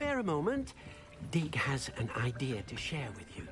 Bear a moment. Deke has an idea to share with you.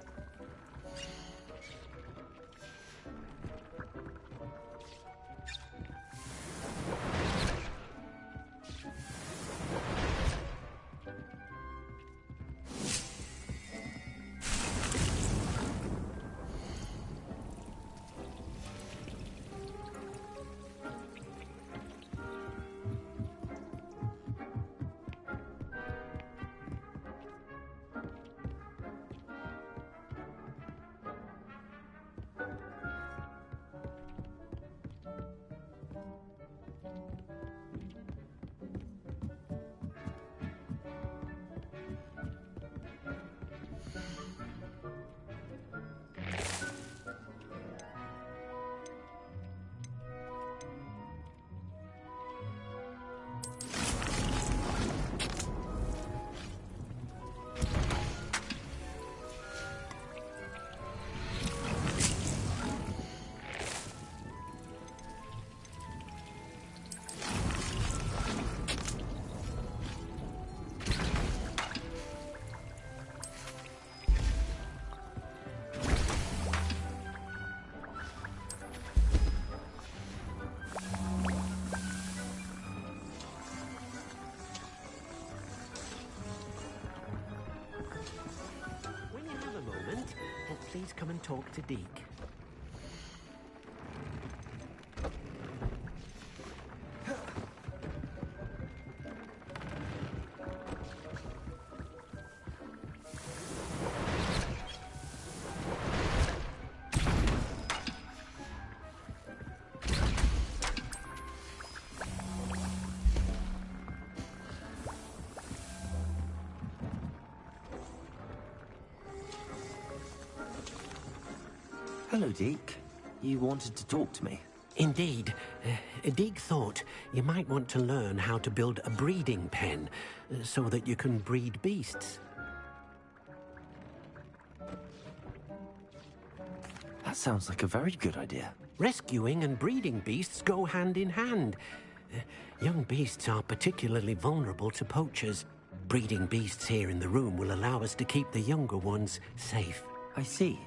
Please come and talk to Deke. Hello, Deke. You wanted to talk to me? Indeed. Deke thought you might want to learn how to build a breeding pen so that you can breed beasts. That sounds like a very good idea. Rescuing and breeding beasts go hand in hand. Young beasts are particularly vulnerable to poachers. Breeding beasts here in the room will allow us to keep the younger ones safe. I see.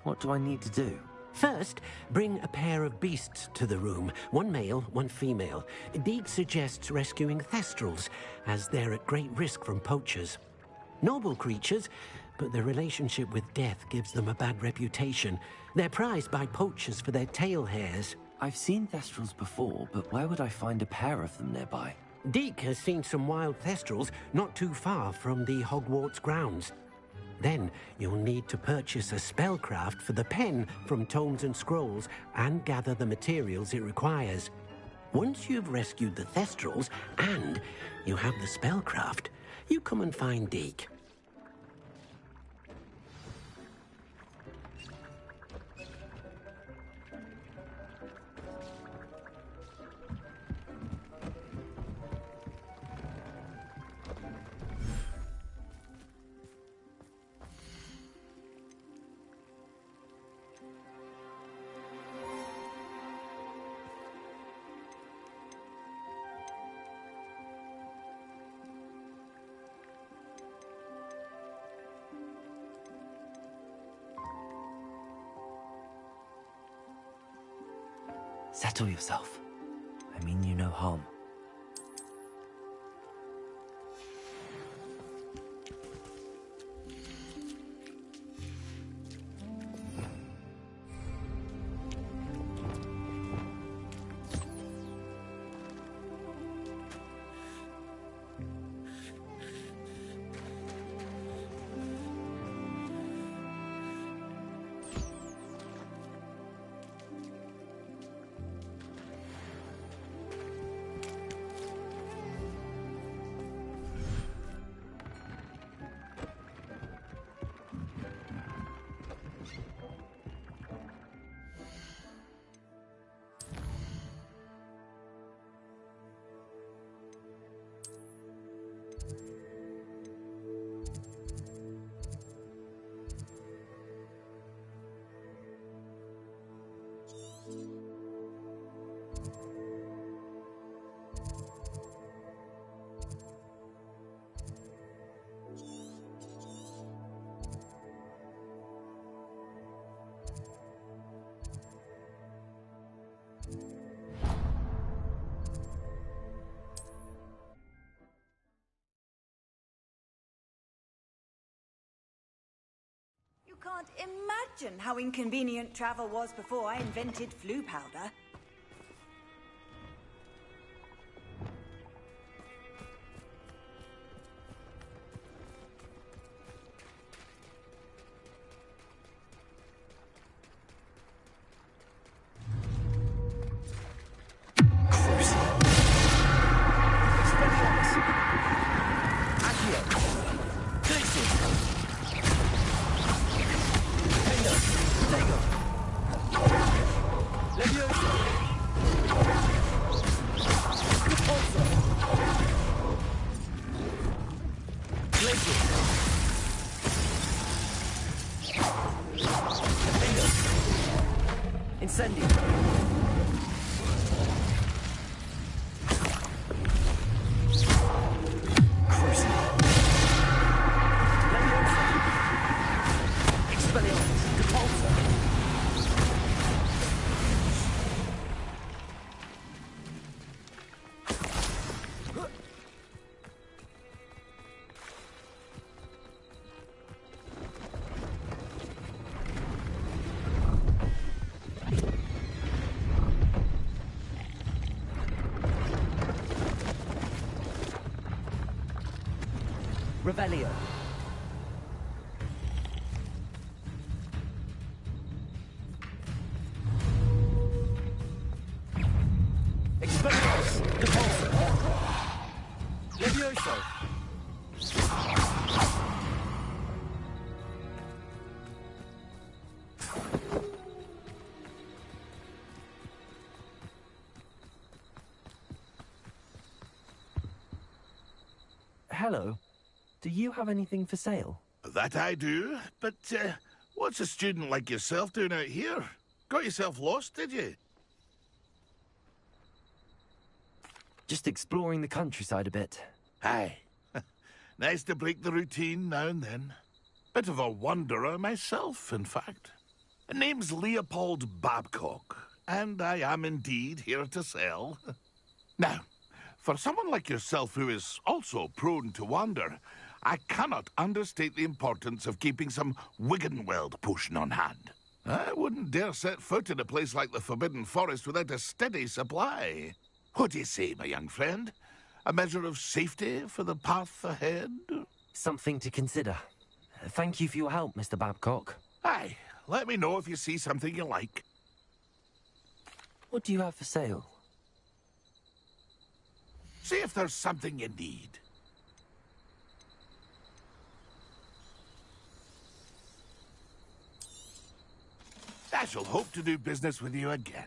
What do I need to do? First, bring a pair of beasts to the room. One male, one female. Deke suggests rescuing thestrals, as they're at great risk from poachers. Noble creatures, but their relationship with death gives them a bad reputation. They're prized by poachers for their tail hairs. I've seen thestrals before, but where would I find a pair of them nearby? Deke has seen some wild thestrals not too far from the Hogwarts grounds. Then you'll need to purchase a spellcraft for the pen from Tomes and Scrolls and gather the materials it requires. Once you've rescued the thestrals and you have the spellcraft, you come and find Deke. Settle yourself. I mean you no harm. Can't imagine how inconvenient travel was before I invented flu powder. Incendio. Revelio. Expelliarmus. Depulso. Levioso. Hello. Do you have anything for sale? That I do, but what's a student like yourself doing out here? Got yourself lost, did you? Just exploring the countryside a bit. Aye. Nice to break the routine now and then. Bit of a wanderer myself, in fact. Name's Leopold Babcock, and I am indeed here to sell. Now, for someone like yourself who is also prone to wander, I cannot understate the importance of keeping some Wiggenweld potion on hand. I wouldn't dare set foot in a place like the Forbidden Forest without a steady supply. What do you say, my young friend? A measure of safety for the path ahead? Something to consider. Thank you for your help, Mr. Babcock. Aye, let me know if you see something you like. What do you have for sale? See if there's something you need. I shall hope to do business with you again.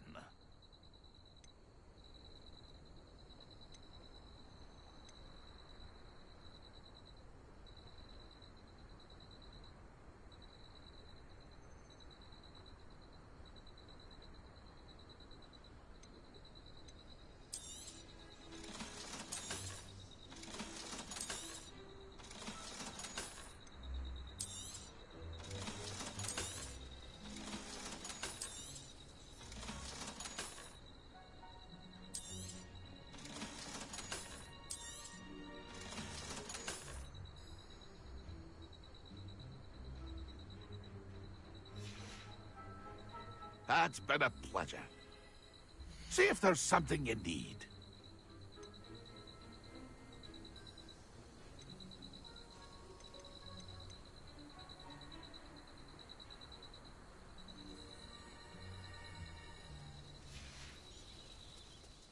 That's been a pleasure. See if there's something you need.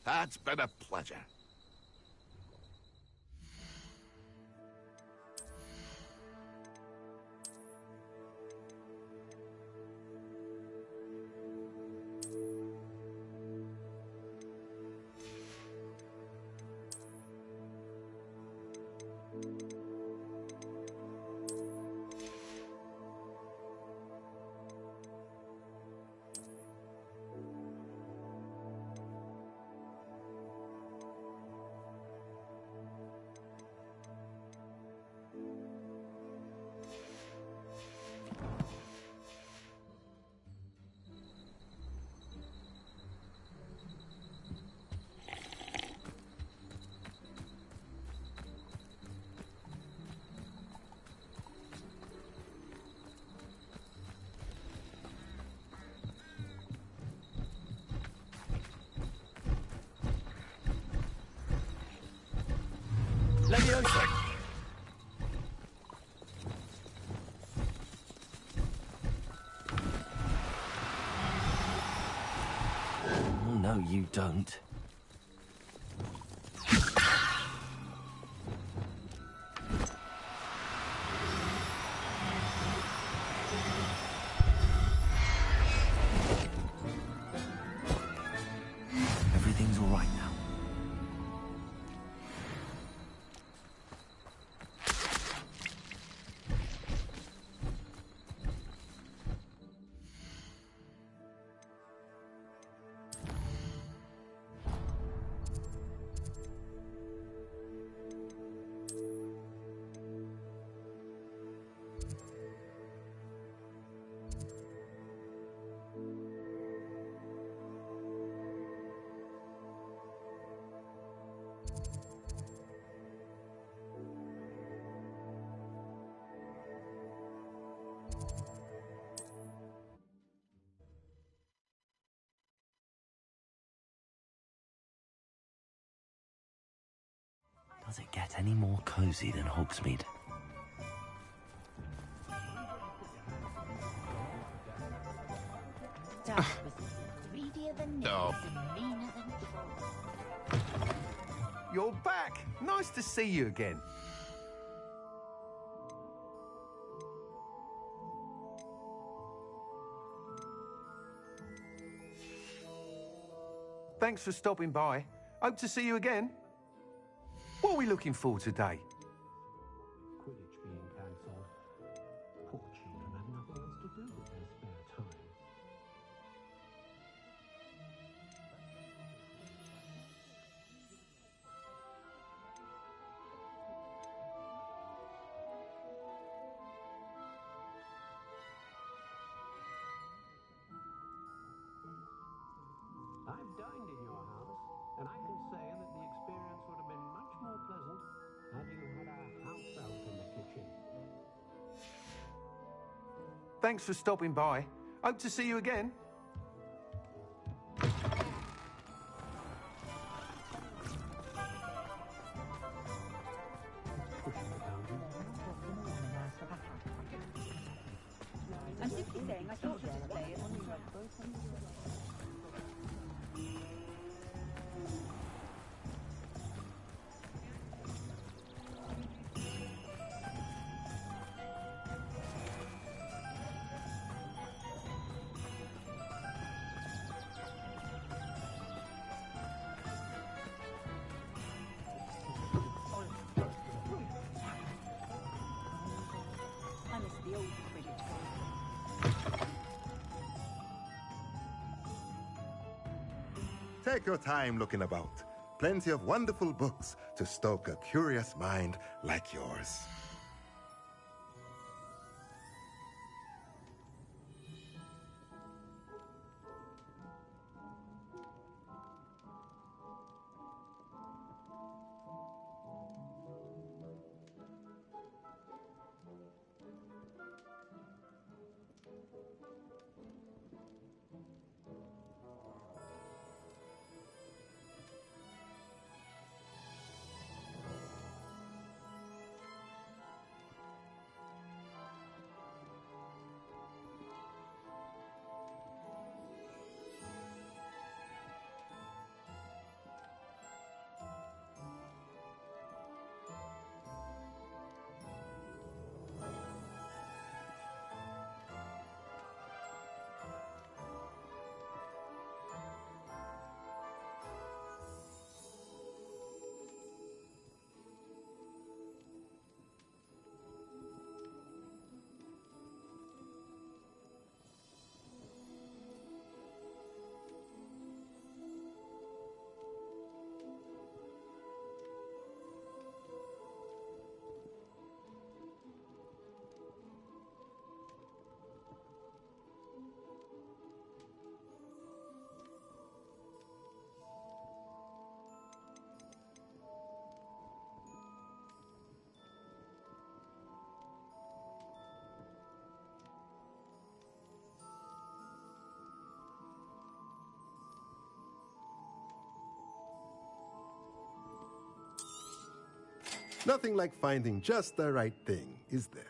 That's been a pleasure. Leviosa! Oh, no, you don't. Everything's all right now. Does it get any more cozy than Hogsmeade? No. You're back! Nice to see you again. Thanks for stopping by. Hope to see you again. What are we looking for today? Quidditch being cancelled. Poor children have nothing else to do with their spare time. I've dined in your house, and I can say that the experience would have been much more pleasant had you had a house elf in the kitchen. Thanks for stopping by. Hope to see you again. I'm simply saying I thought we should play it. I miss the old Quidditch game. Take your time looking about. Plenty of wonderful books to stoke a curious mind like yours. Nothing like finding just the right thing, is there?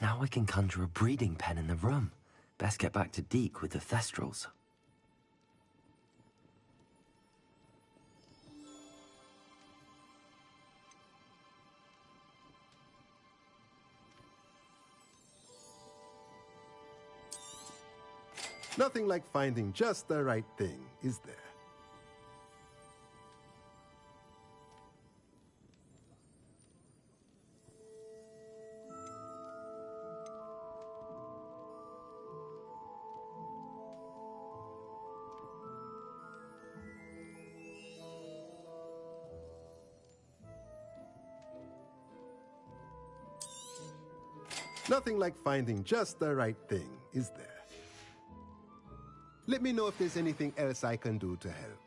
Now I can conjure a breeding pen in the room. Best get back to Deke with the Thestrals. Nothing like finding just the right thing, is there? Nothing like finding just the right thing, is there? Let me know if there's anything else I can do to help.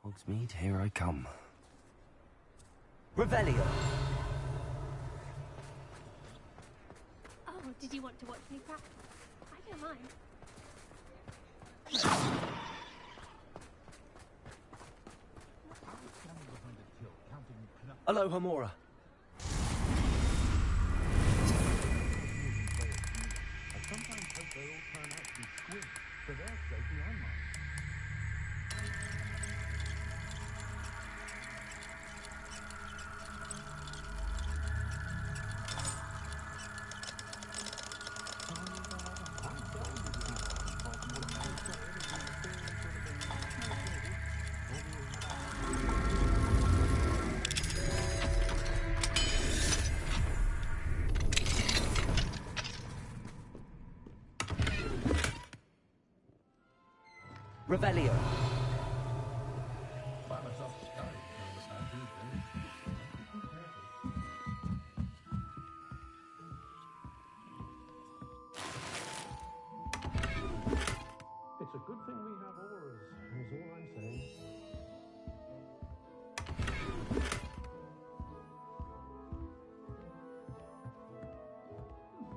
Hogsmeade, here I come. Revelio! Oh, did you want to watch me practice? I don't mind. Aloha Mora. Revelio. It's a good thing we have auras, is all I'm saying.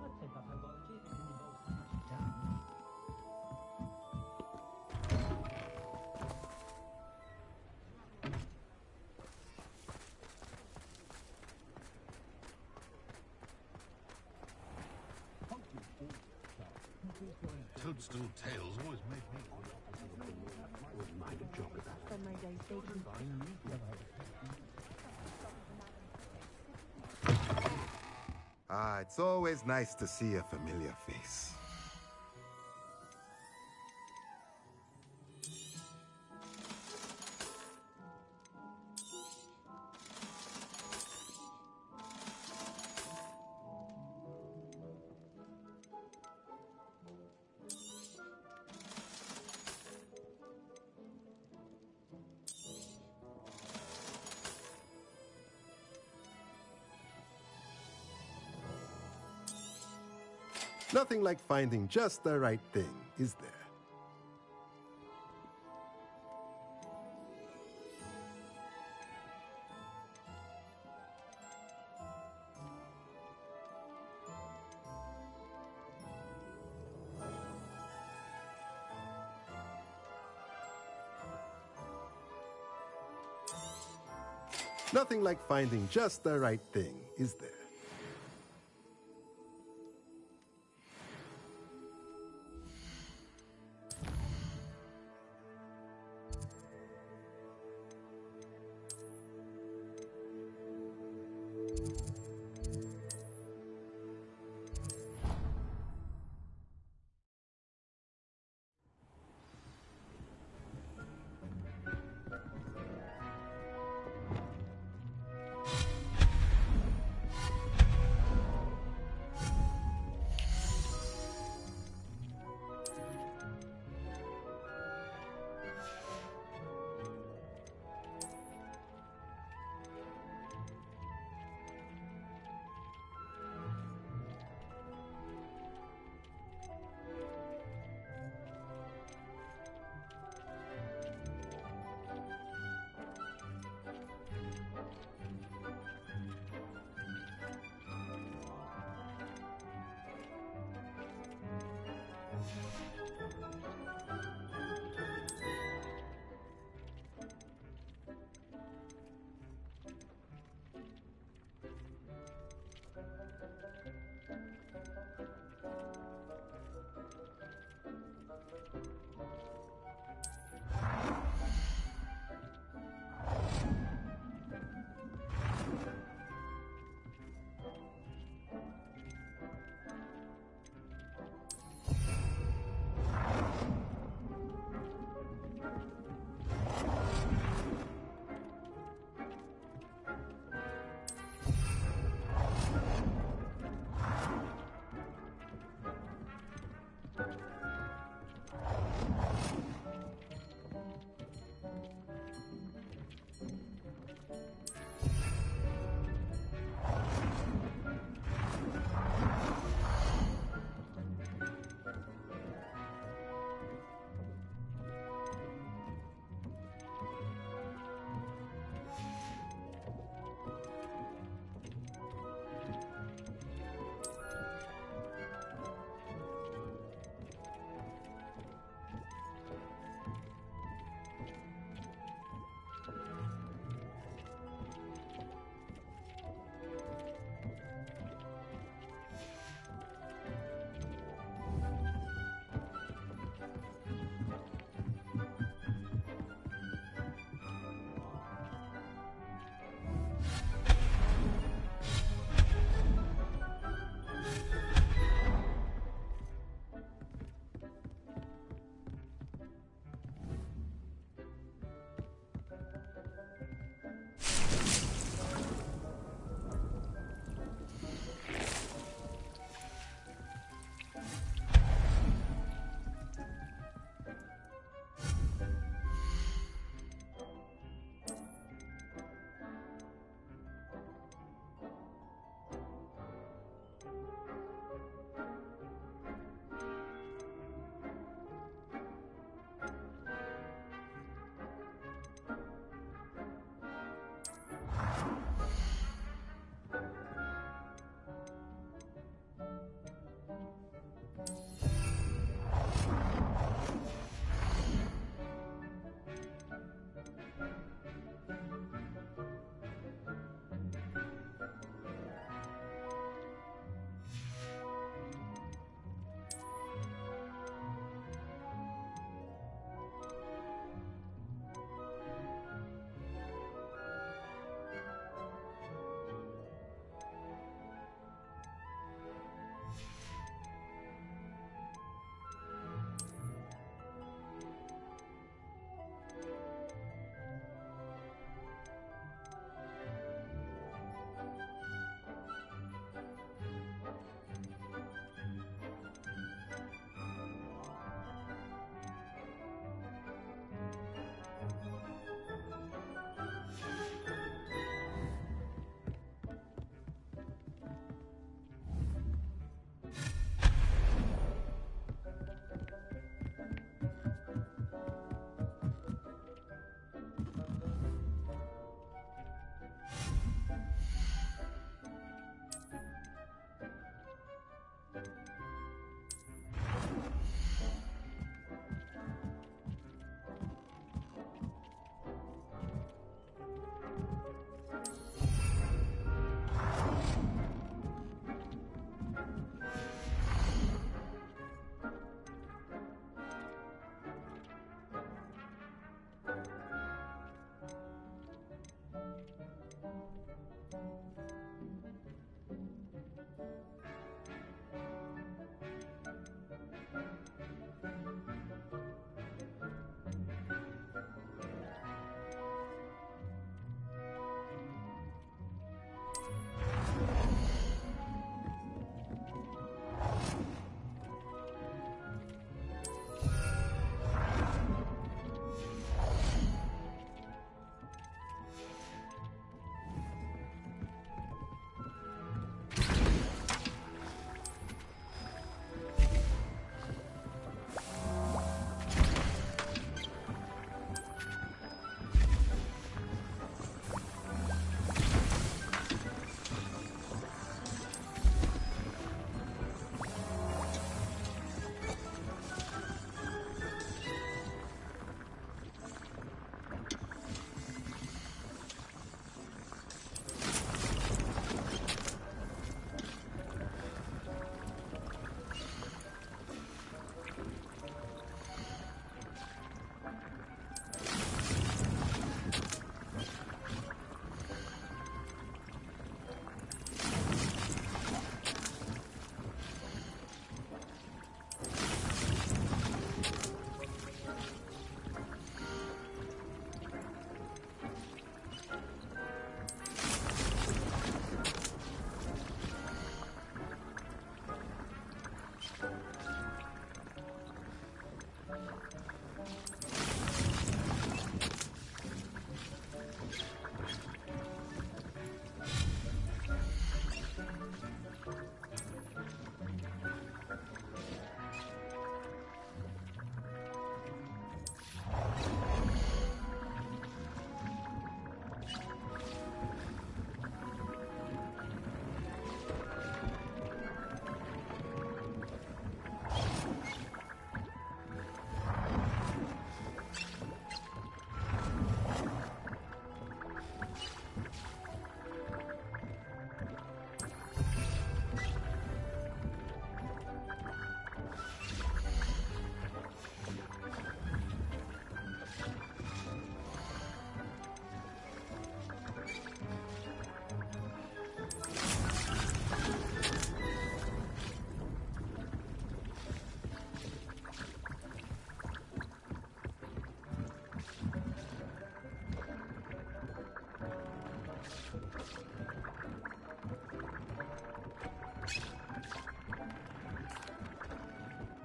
I'd take up herbology if it didn't involve so much damage. Toadstool tales always made me Wouldn't mind a joke about Spend my days baking. Ah, it's always nice to see a familiar face. Nothing like finding just the right thing, is there? Nothing like finding just the right thing, is there?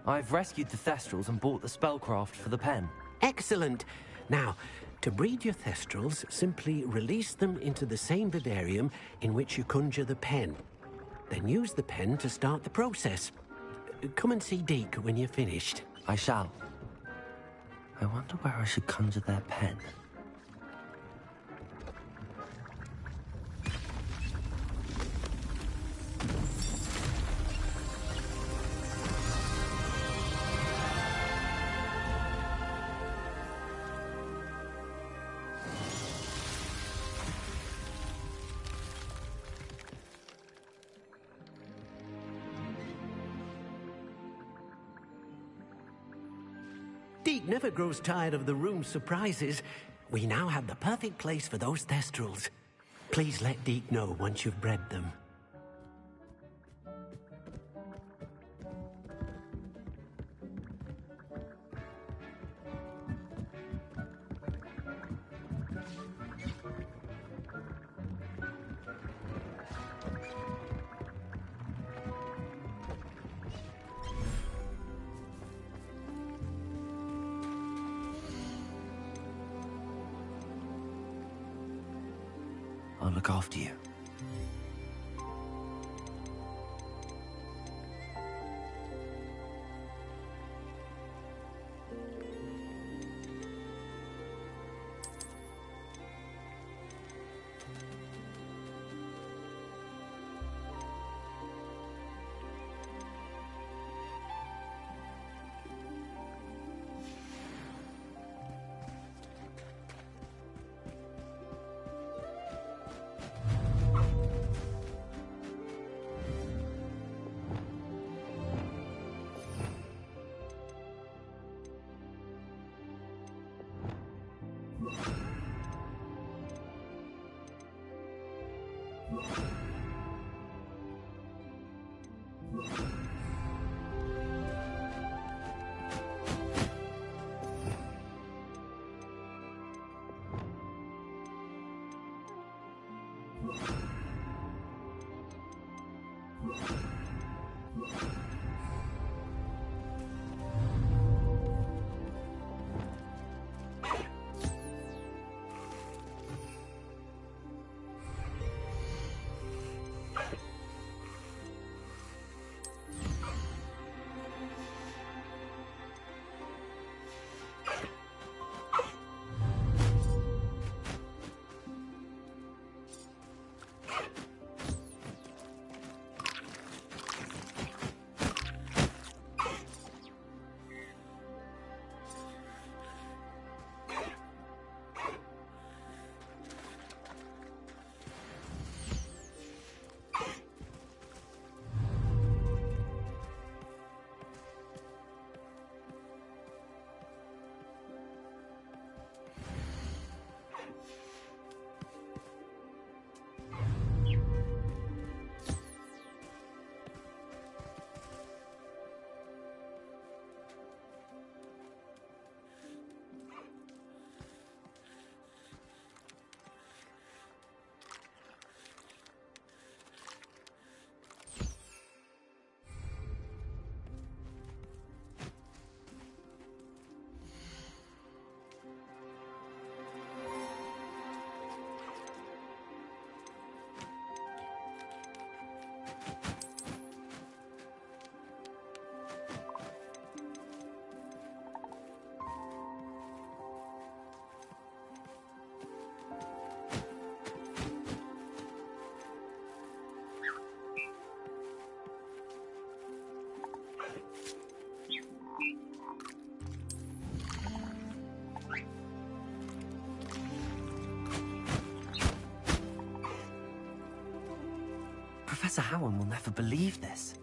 I've rescued the Thestrals and bought the spellcraft for the pen. Excellent. Now, to breed your Thestrals, simply release them into the same vivarium in which you conjure the pen. Then use the pen to start the process. Come and see Deke when you're finished. I shall. I wonder where I should conjure their pen. Deke never grows tired of the room's surprises. We now have the perfect place for those Thestrals. Please let Deke know once you've bred them. I'll look after you. Professor Howard will never believe this.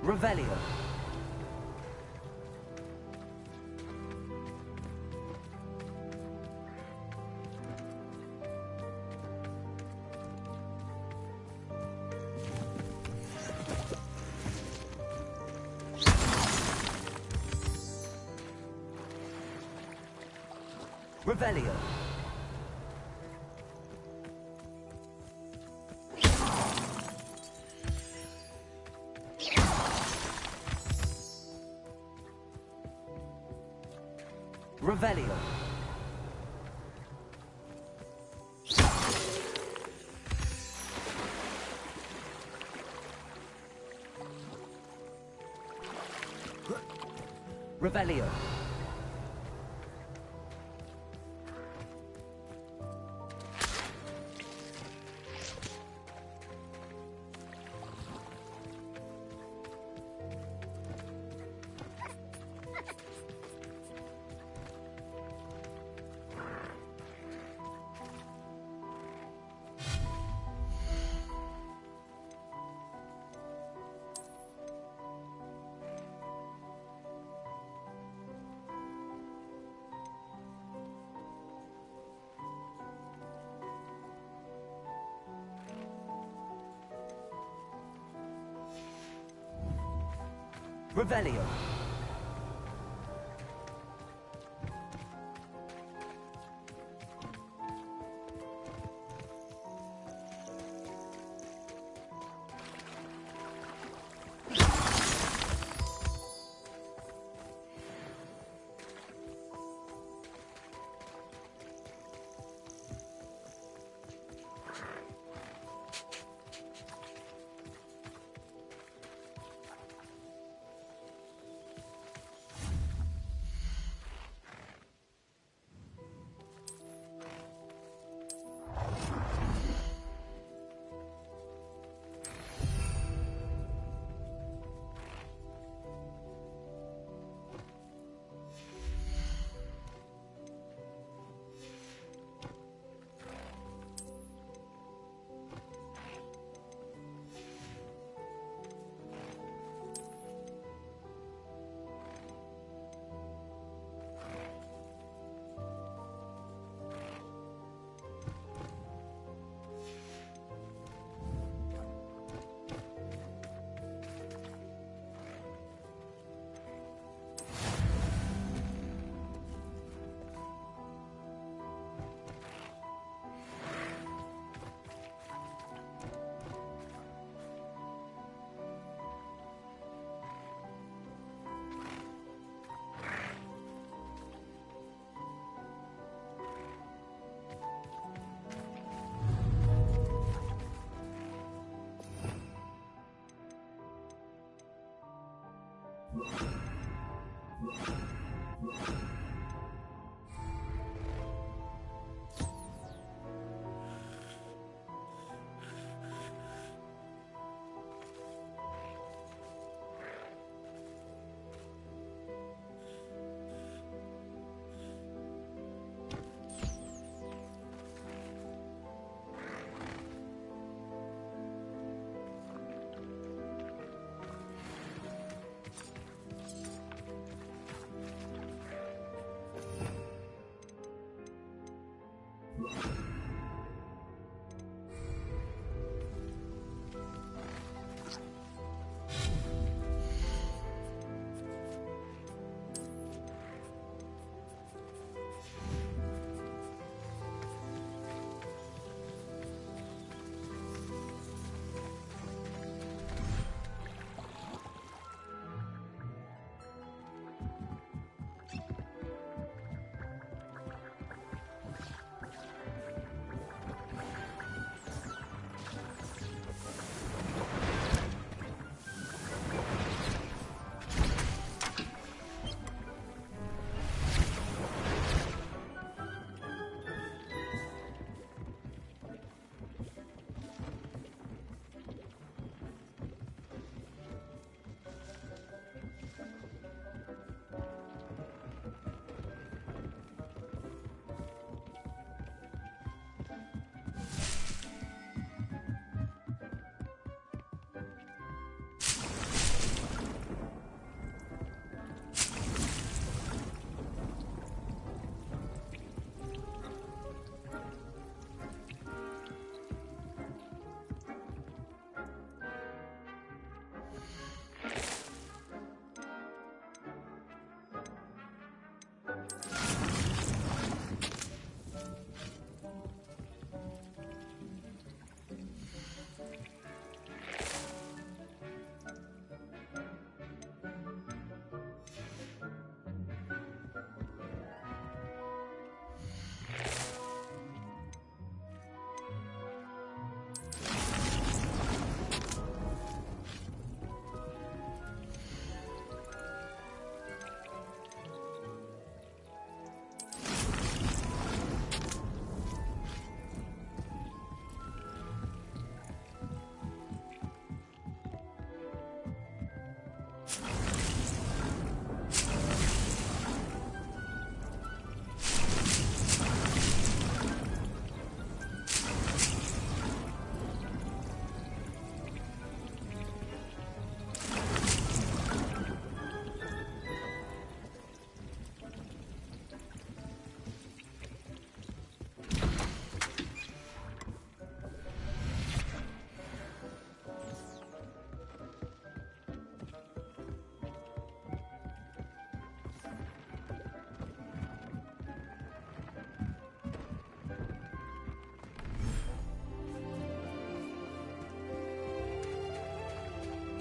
Revelio. Revelio. Revelio. Revelio. Revelio.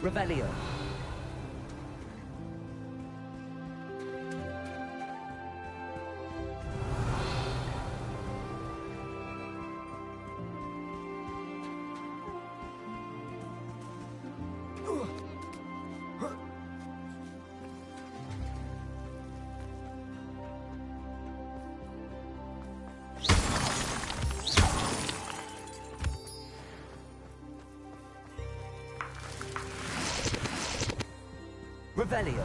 Revelio. Revelio.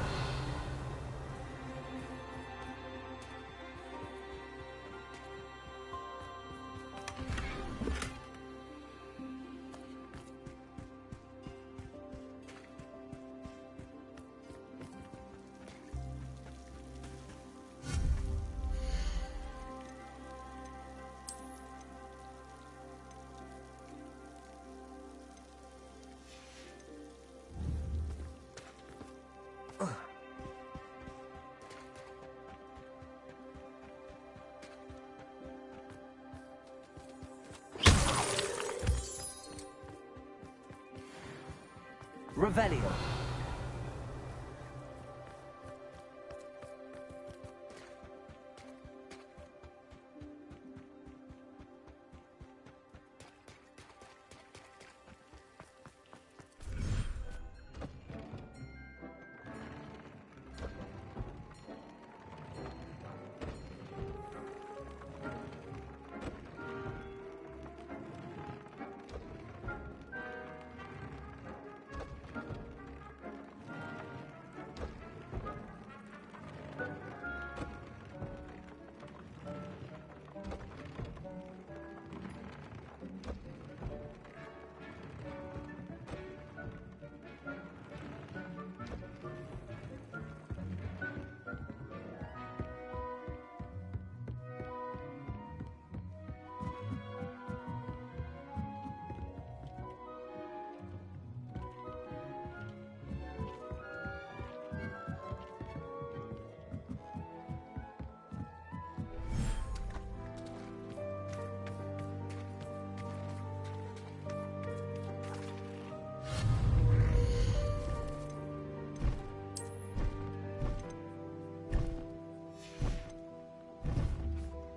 Revelio.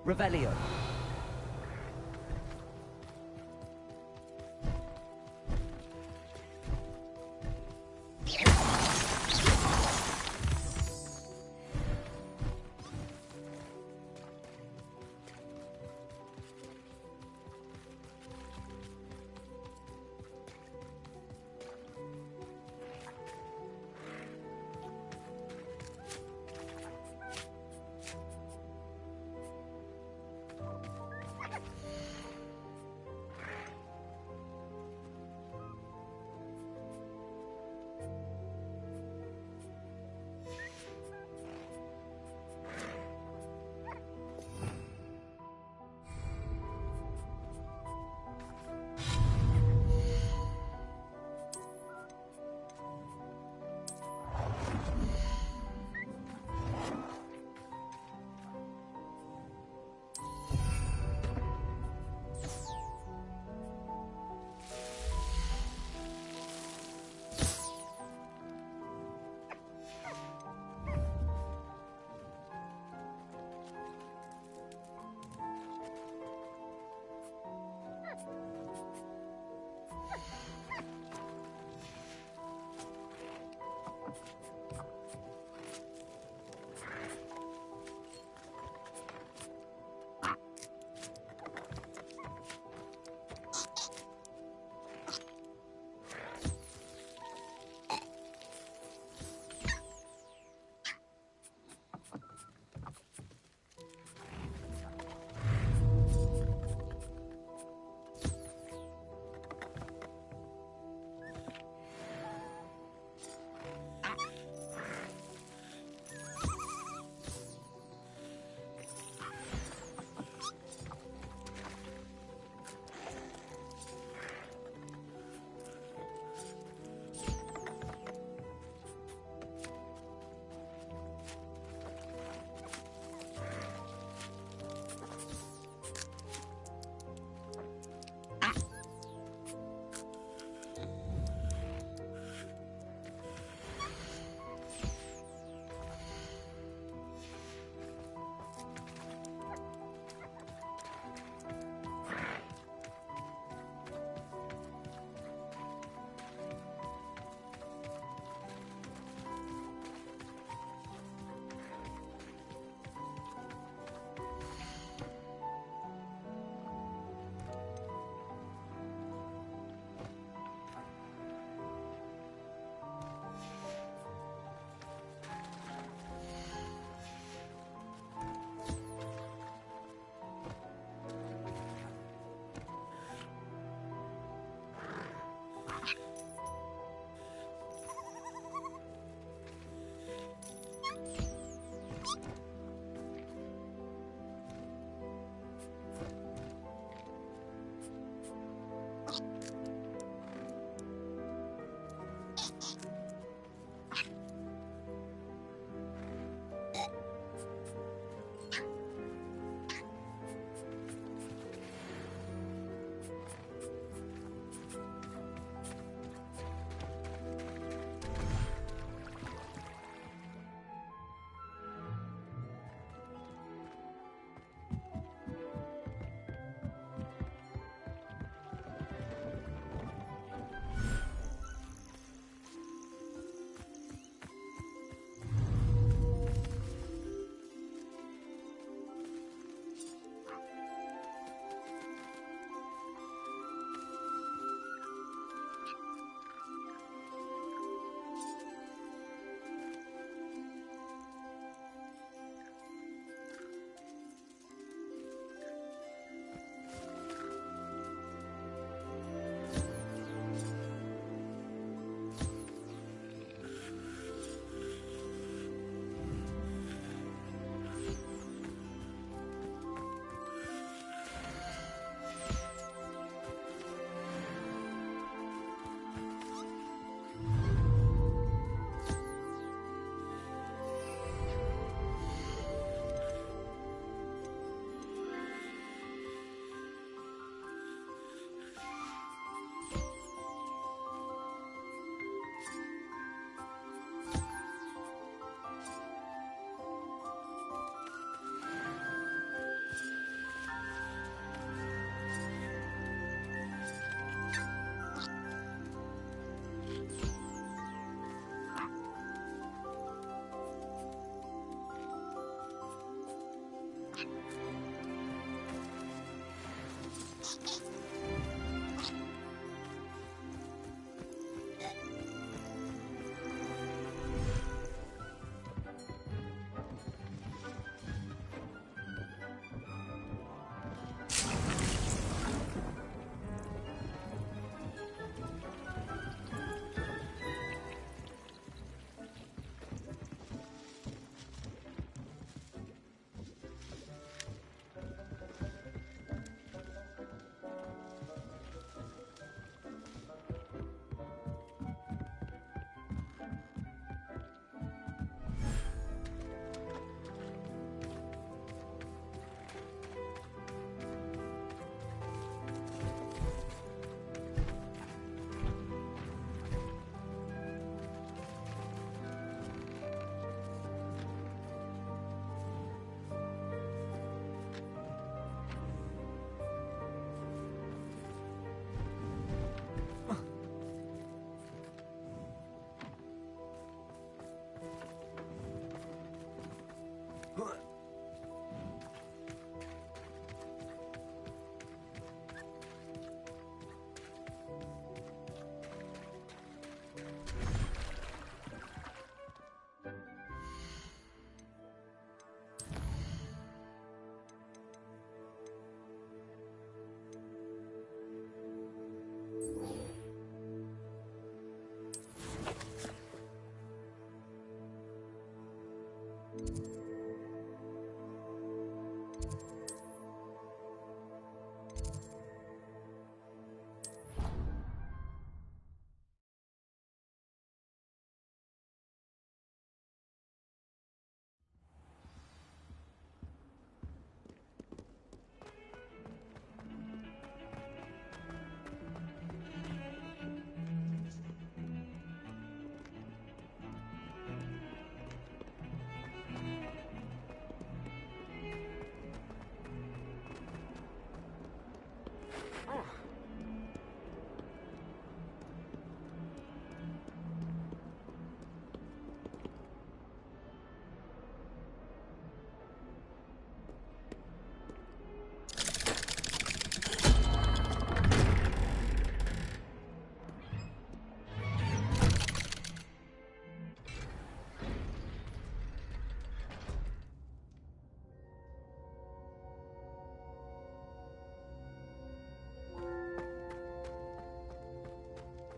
Revelio.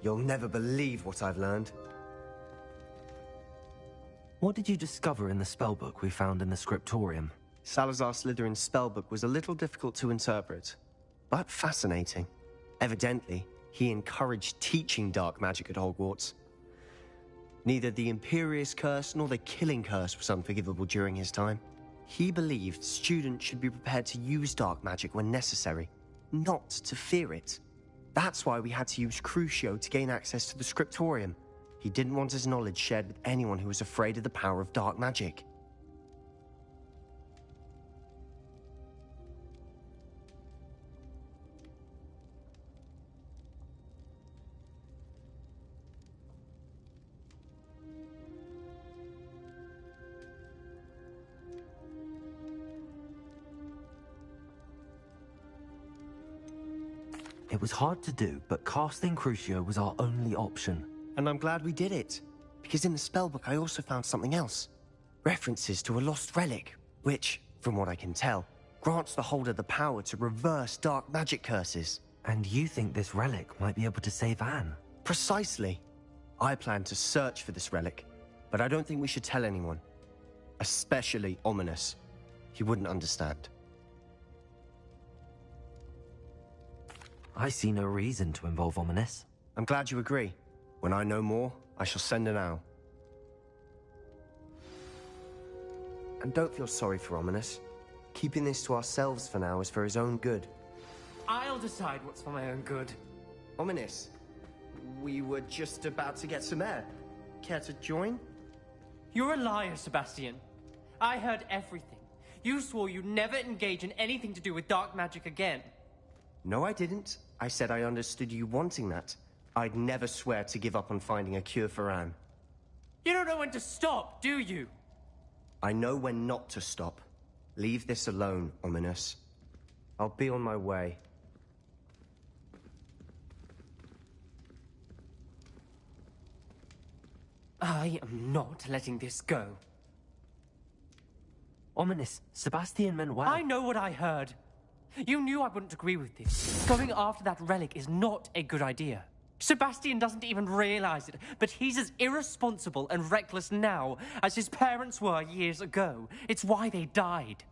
You'll never believe what I've learned. What did you discover in the spellbook we found in the scriptorium? Salazar Slytherin's spellbook was a little difficult to interpret, but fascinating. Evidently, he encouraged teaching dark magic at Hogwarts. Neither the Imperious Curse nor the Killing Curse was unforgivable during his time. He believed students should be prepared to use dark magic when necessary, not to fear it. That's why we had to use Crucio to gain access to the Scriptorium. He didn't want his knowledge shared with anyone who was afraid of the power of dark magic. It was hard to do, but casting Crucio was our only option. And I'm glad we did it, because in the spellbook I also found something else. References to a lost relic, which, from what I can tell, grants the holder the power to reverse dark magic curses. And you think this relic might be able to save Anne? Precisely. I plan to search for this relic, but I don't think we should tell anyone. Especially Ominous. He wouldn't understand. I see no reason to involve Ominous. I'm glad you agree. When I know more, I shall send an owl. And don't feel sorry for Ominous. Keeping this to ourselves for now is for his own good. I'll decide what's for my own good. Ominous, we were just about to get some air. Care to join? You're a liar, Sebastian. I heard everything. You swore you'd never engage in anything to do with dark magic again. No, I didn't. I said I understood you wanting that. I'd never swear to give up on finding a cure for Anne. You don't know when to stop, do you? I know when not to stop. Leave this alone, Ominous. I'll be on my way. I am not letting this go. Ominous, Sebastian meant well. I know what I heard. You knew I wouldn't agree with this. Going after that relic is not a good idea. Sebastian doesn't even realize it, but he's as irresponsible and reckless now as his parents were years ago. It's why they died.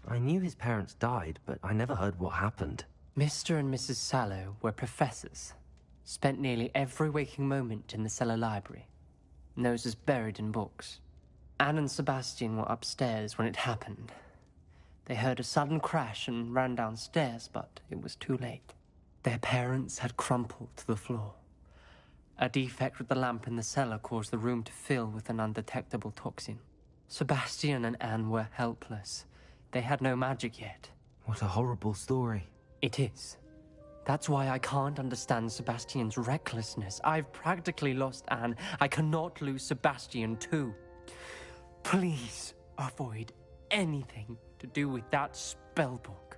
I knew his parents died, but I never heard what happened. Mr. and Mrs. Sallow were professors. Spent nearly every waking moment in the cellar library. Noses buried in books. Anne and Sebastian were upstairs when it happened. They heard a sudden crash and ran downstairs, but it was too late. Their parents had crumpled to the floor. A defect with the lamp in the cellar caused the room to fill with an undetectable toxin. Sebastian and Anne were helpless. They had no magic yet. What a horrible story. It is. That's why I can't understand Sebastian's recklessness. I've practically lost Anne. I cannot lose Sebastian too. Please avoid anything to do with that spellbook.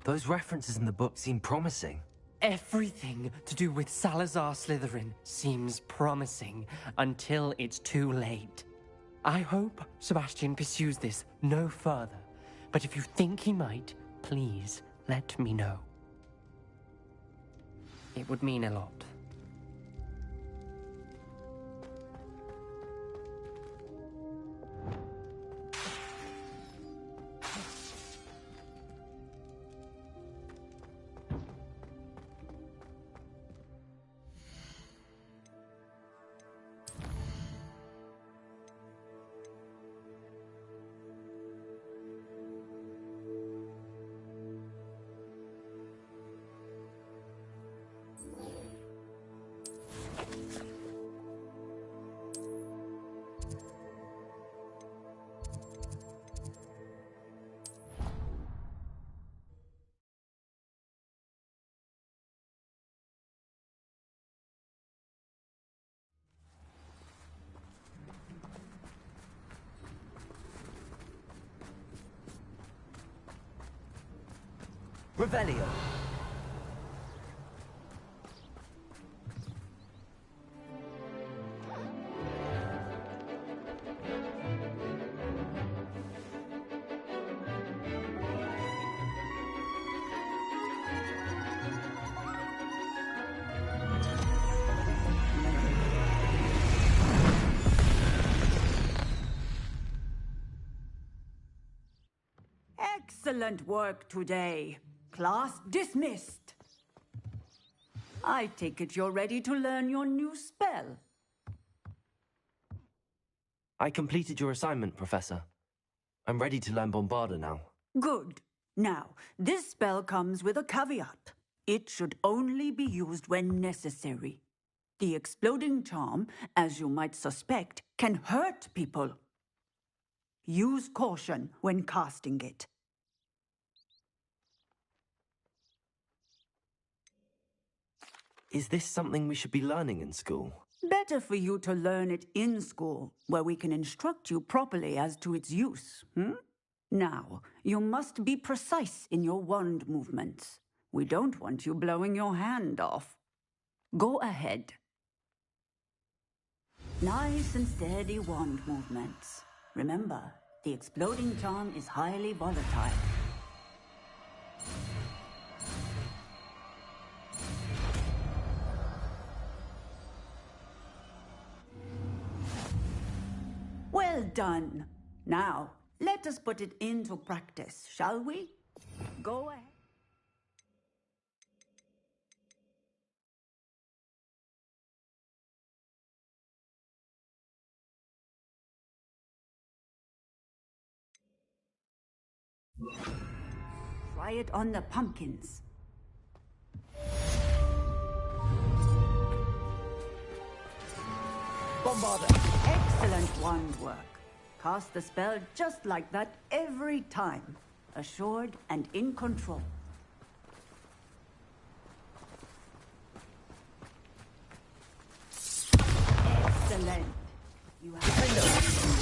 Those references in the book seem promising. Everything to do with Salazar Slytherin seems promising until it's too late. I hope Sebastian pursues this no further, but if you think he might, please let me know. It would mean a lot. Revelio. Excellent work today. Class dismissed. I take it you're ready to learn your new spell. I completed your assignment, Professor. I'm ready to learn Bombarda now. Good. Now, this spell comes with a caveat. It should only be used when necessary. The exploding charm, as you might suspect, can hurt people. Use caution when casting it. Is this something we should be learning in school? Better for you to learn it in school, where we can instruct you properly as to its use. Now, you must be precise in your wand movements. We don't want you blowing your hand off. Go ahead. Nice and steady wand movements. Remember, the exploding charm is highly volatile. Well done. Now, let us put it into practice, shall we? Go ahead. Try it on the pumpkins. Bombarda! Excellent wand work. Cast the spell just like that every time. Assured and in control. Excellent. You have...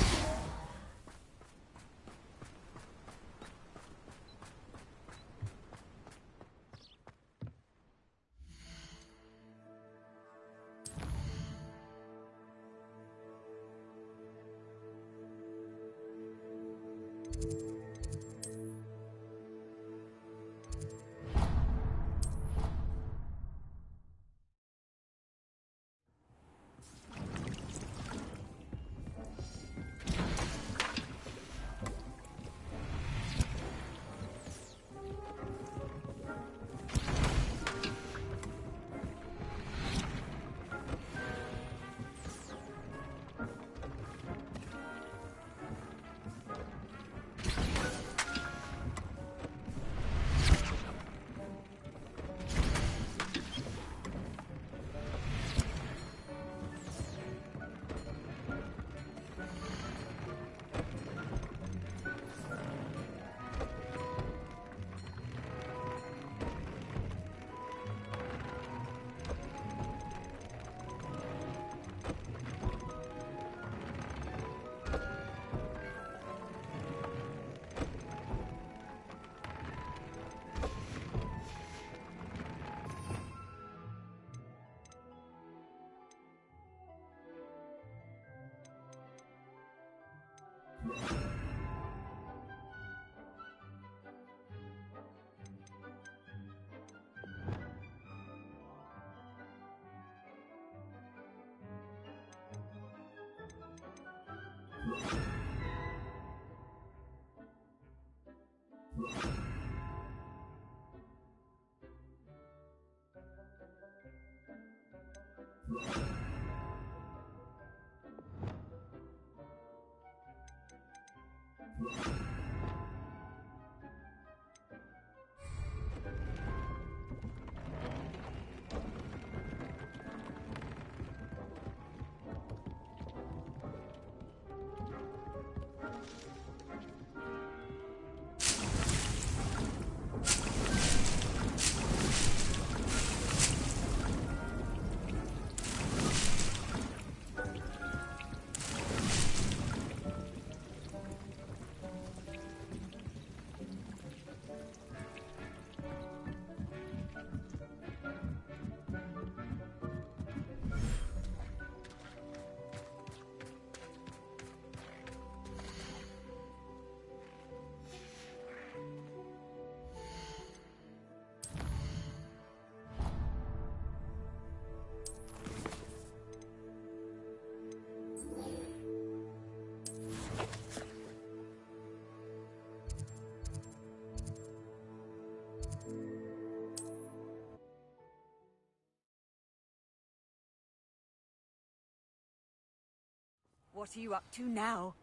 What are you up to now?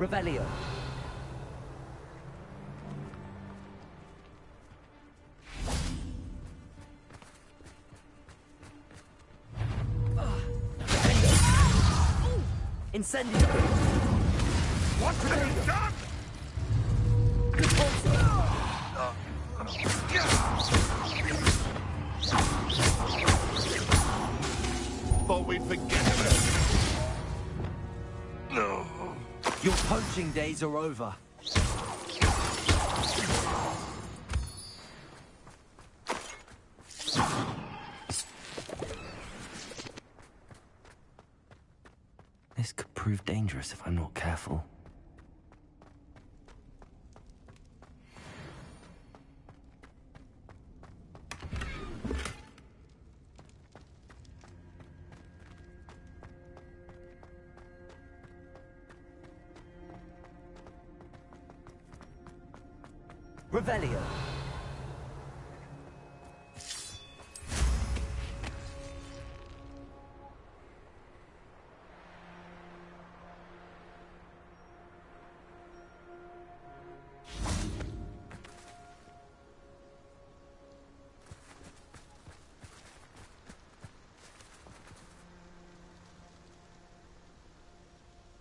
Revelio. Incendio. What have you done? Thought we'd forget about it. No. Your poaching days are over. This could prove dangerous if I'm not careful. Revelio.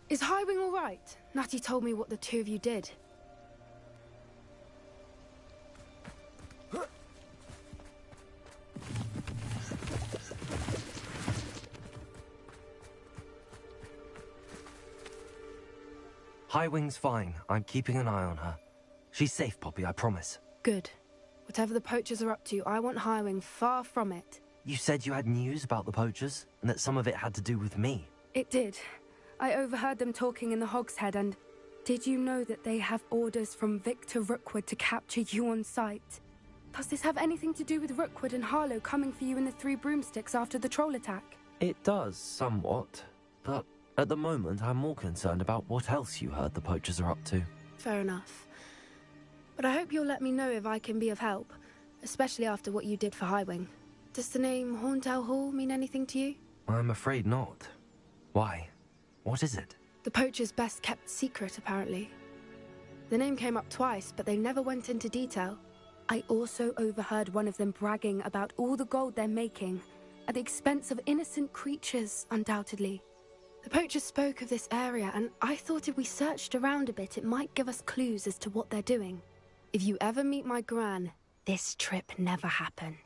Is Highwing all right? Natty told me what the two of you did. Highwing's fine. I'm keeping an eye on her. She's safe, Poppy, I promise. Good. Whatever the poachers are up to, I want Highwing far from it. You said you had news about the poachers, and that some of it had to do with me. It did. I overheard them talking in the Hogshead, and did you know that they have orders from Victor Rookwood to capture you on sight? Does this have anything to do with Rookwood and Harlow coming for you in the Three Broomsticks after the troll attack? It does, somewhat. But at the moment, I'm more concerned about what else you heard the poachers are up to. Fair enough. But I hope you'll let me know if I can be of help, especially after what you did for Highwing. Does the name Horntail Hall mean anything to you? I'm afraid not. Why? What is it? The poacher's best kept secret, apparently. The name came up twice, but they never went into detail. I also overheard one of them bragging about all the gold they're making, at the expense of innocent creatures, undoubtedly. The poacher spoke of this area, and I thought if we searched around a bit, it might give us clues as to what they're doing. If you ever meet my gran, this trip never happened.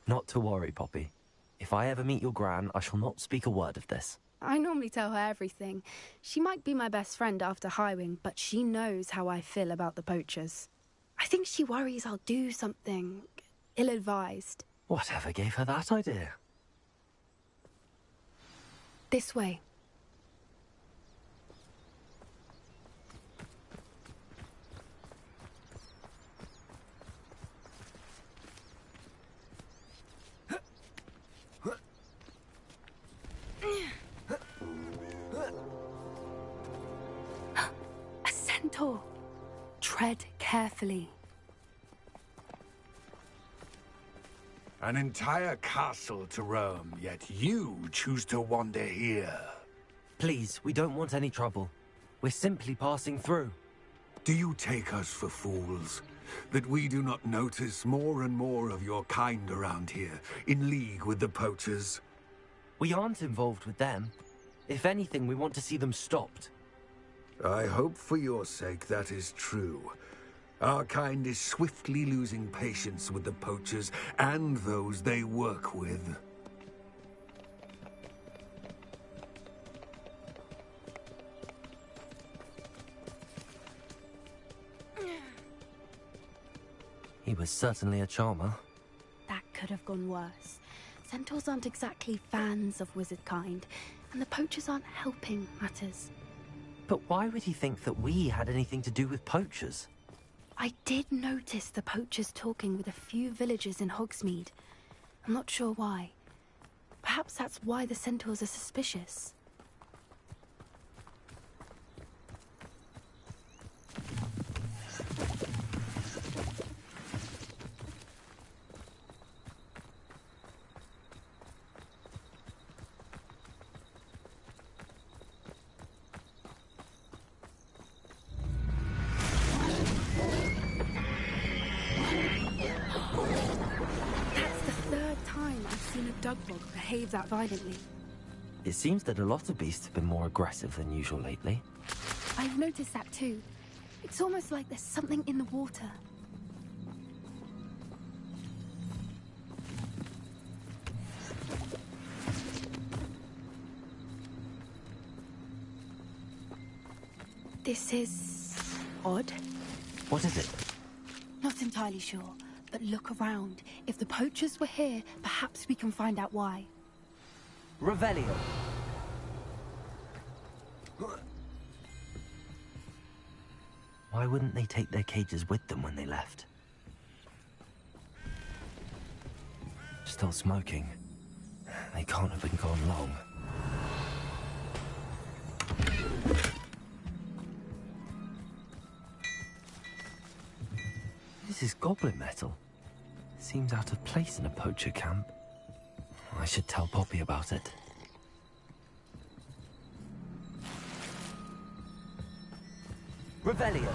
Not to worry, Poppy. If I ever meet your gran, I shall not speak a word of this. I normally tell her everything. She might be my best friend after Highwing, but she knows how I feel about the poachers. I think she worries I'll do something ill-advised. Whatever gave her that idea? This way. A centaur. Tread carefully. An entire castle to roam, yet you choose to wander here. Please, we don't want any trouble. We're simply passing through. Do you take us for fools? That we do not notice more and more of your kind around here, in league with the poachers? We aren't involved with them. If anything, we want to see them stopped. I hope for your sake that is true. Our kind is swiftly losing patience with the poachers and those they work with. He was certainly a charmer. That could have gone worse. Centaurs aren't exactly fans of wizard kind, and the poachers aren't helping matters. But why would he think that we had anything to do with poachers? I did notice the poachers talking with a few villagers in Hogsmeade. I'm not sure why. Perhaps that's why the centaurs are suspicious. Dugbog behave that violently. It seems that a lot of beasts have been more aggressive than usual lately. I've noticed that too. It's almost like there's something in the water. This is odd. What is it? Not entirely sure. But look around. If the poachers were here, perhaps we can find out why. Revelio. Why wouldn't they take their cages with them when they left? Still smoking. They can't have been gone long. This is goblin metal. Seems out of place in a poacher camp. I should tell Poppy about it. Revelio.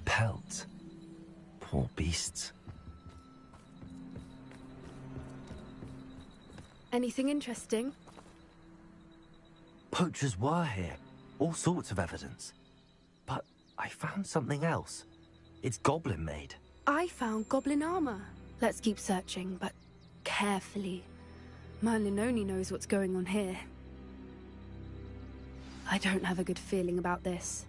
Pelt. Poor beasts. Anything interesting? Poachers were here. All sorts of evidence. But I found something else. It's goblin-made. I found goblin armor. Let's keep searching, but carefully. Merlin only knows what's going on here. I don't have a good feeling about this.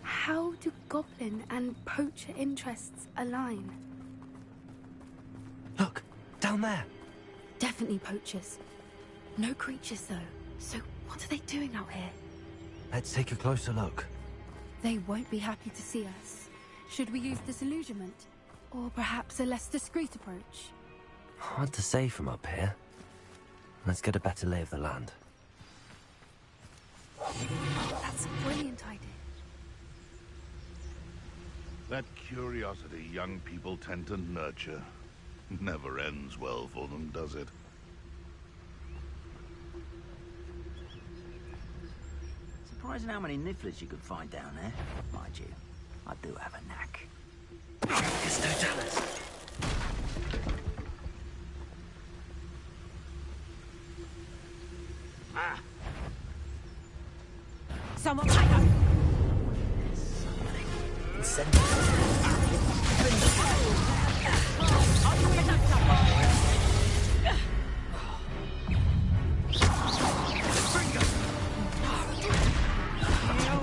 How do goblin and poacher interests align? Look, down there. Definitely poachers. No creatures, though. So what are they doing out here? Let's take a closer look. They won't be happy to see us. Should we use disillusionment? Or perhaps a less discreet approach? Hard to say from up here. Let's get a better lay of the land. That's a brilliant idea. That curiosity young people tend to nurture never ends well for them, does it? Surprising how many nifflers you could find down there. Mind you, I do have a knack. It's no jealous. Ah! Someone light up!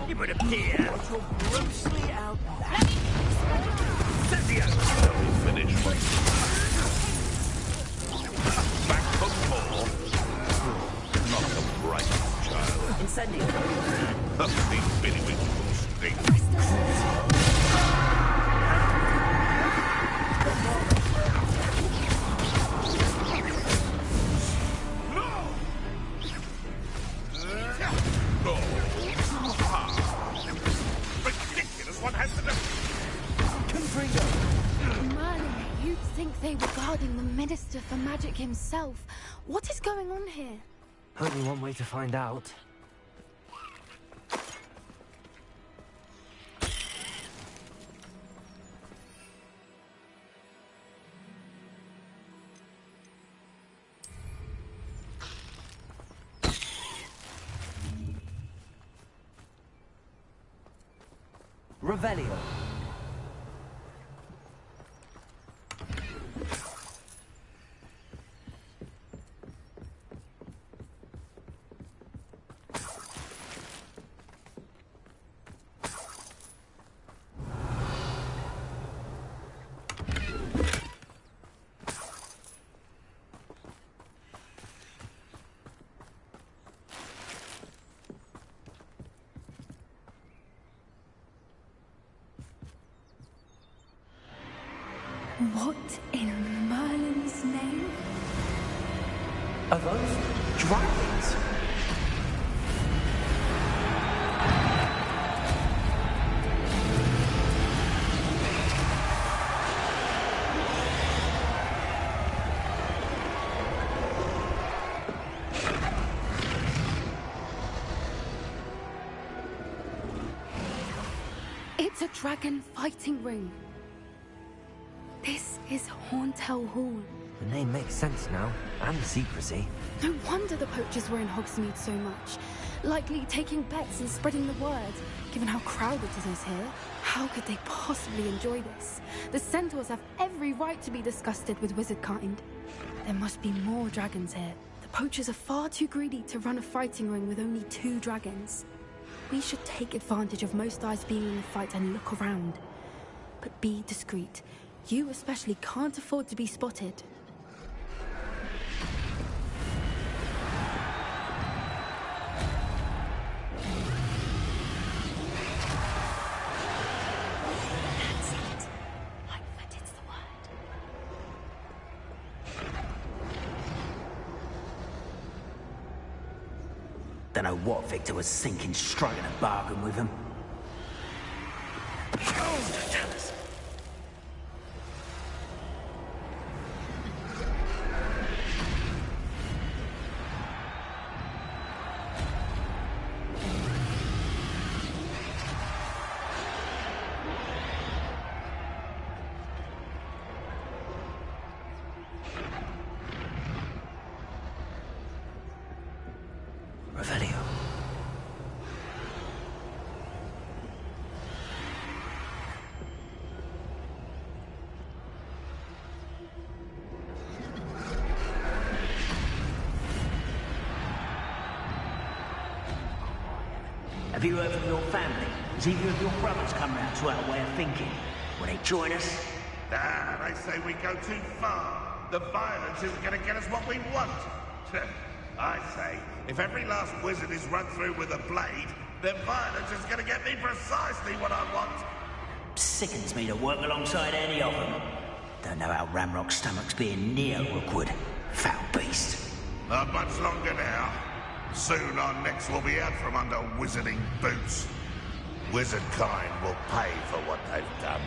You would appear you're grossly out. Finish one. Back for more. Not a bright child. Incendio. These bitty-witty stink. They were guarding the Minister for Magic himself. What is going on here? Only one way to find out. Revelio. What in Merlin's name? Are those dragons? It's a dragon fighting ring. This is Hauntel Hall. The name makes sense now, and the secrecy. No wonder the poachers were in Hogsmeade so much. Likely taking bets and spreading the word. Given how crowded it is here, how could they possibly enjoy this? The centaurs have every right to be disgusted with wizard kind. There must be more dragons here. The poachers are far too greedy to run a fighting ring with only 2 dragons. We should take advantage of most eyes being in the fight and look around. But be discreet. You especially can't afford to be spotted. That's it. Like that it's the word. Don't know what Victor was thinking, striking a bargain with him. Oh, tell us. Have you heard from your family? Has either of your brothers come round to our way of thinking? Will they join us? Ah, they say we go too far. The violence isn't going to get us what we want. I say, if every last wizard is run through with a blade, then violence is going to get me precisely what I want. Sickens me to work alongside any of them. Don't know how Ramrock's stomach's being near Rookwood. Foul beast. Not much longer now. Soon our necks will be out from under wizarding boots. Wizard kind will pay for what they've done.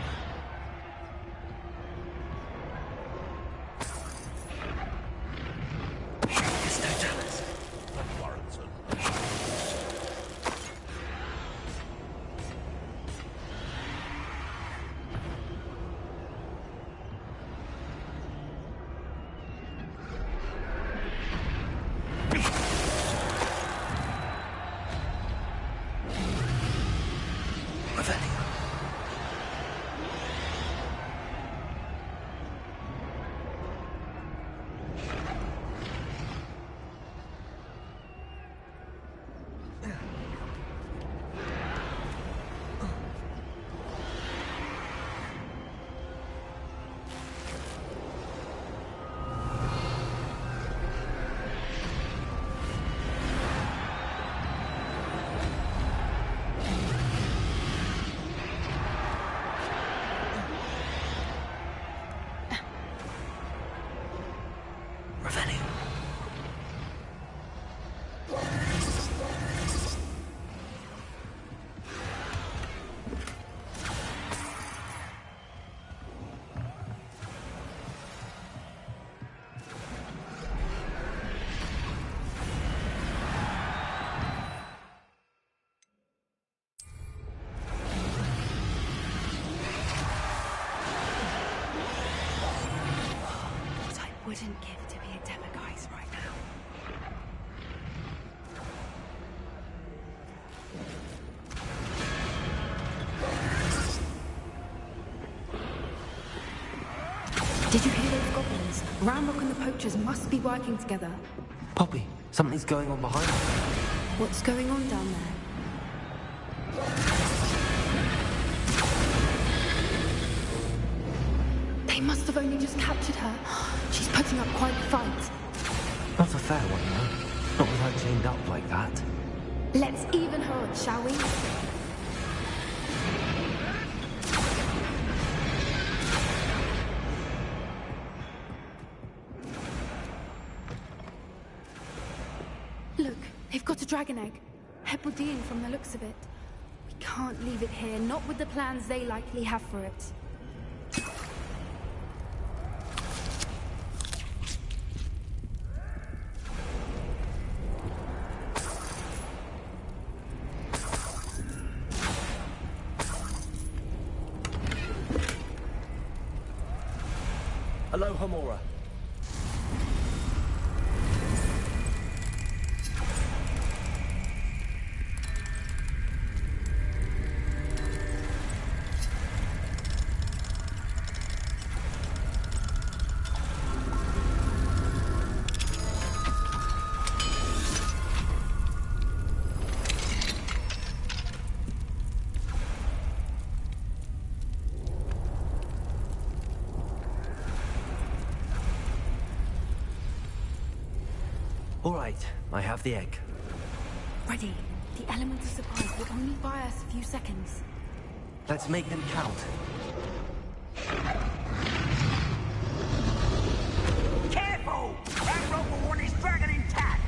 Wouldn't give to be a demiguise right now. Did you hear those goblins? Ramrock and the poachers must be working together. Poppy, something's going on behind us. What's going on down there? They must have only just captured her. She's putting up quite a fight. Not a fair one, though. Not with her chained up like that. Let's even her odds, shall we? Look, they've got a dragon egg. Hebridean from the looks of it. We can't leave it here, not with the plans they likely have for it. Hello, Homora. All right, I have the egg. Ready. The element of surprise will only buy us a few seconds. Let's make them count. Careful! Ramrock will want his dragon intact!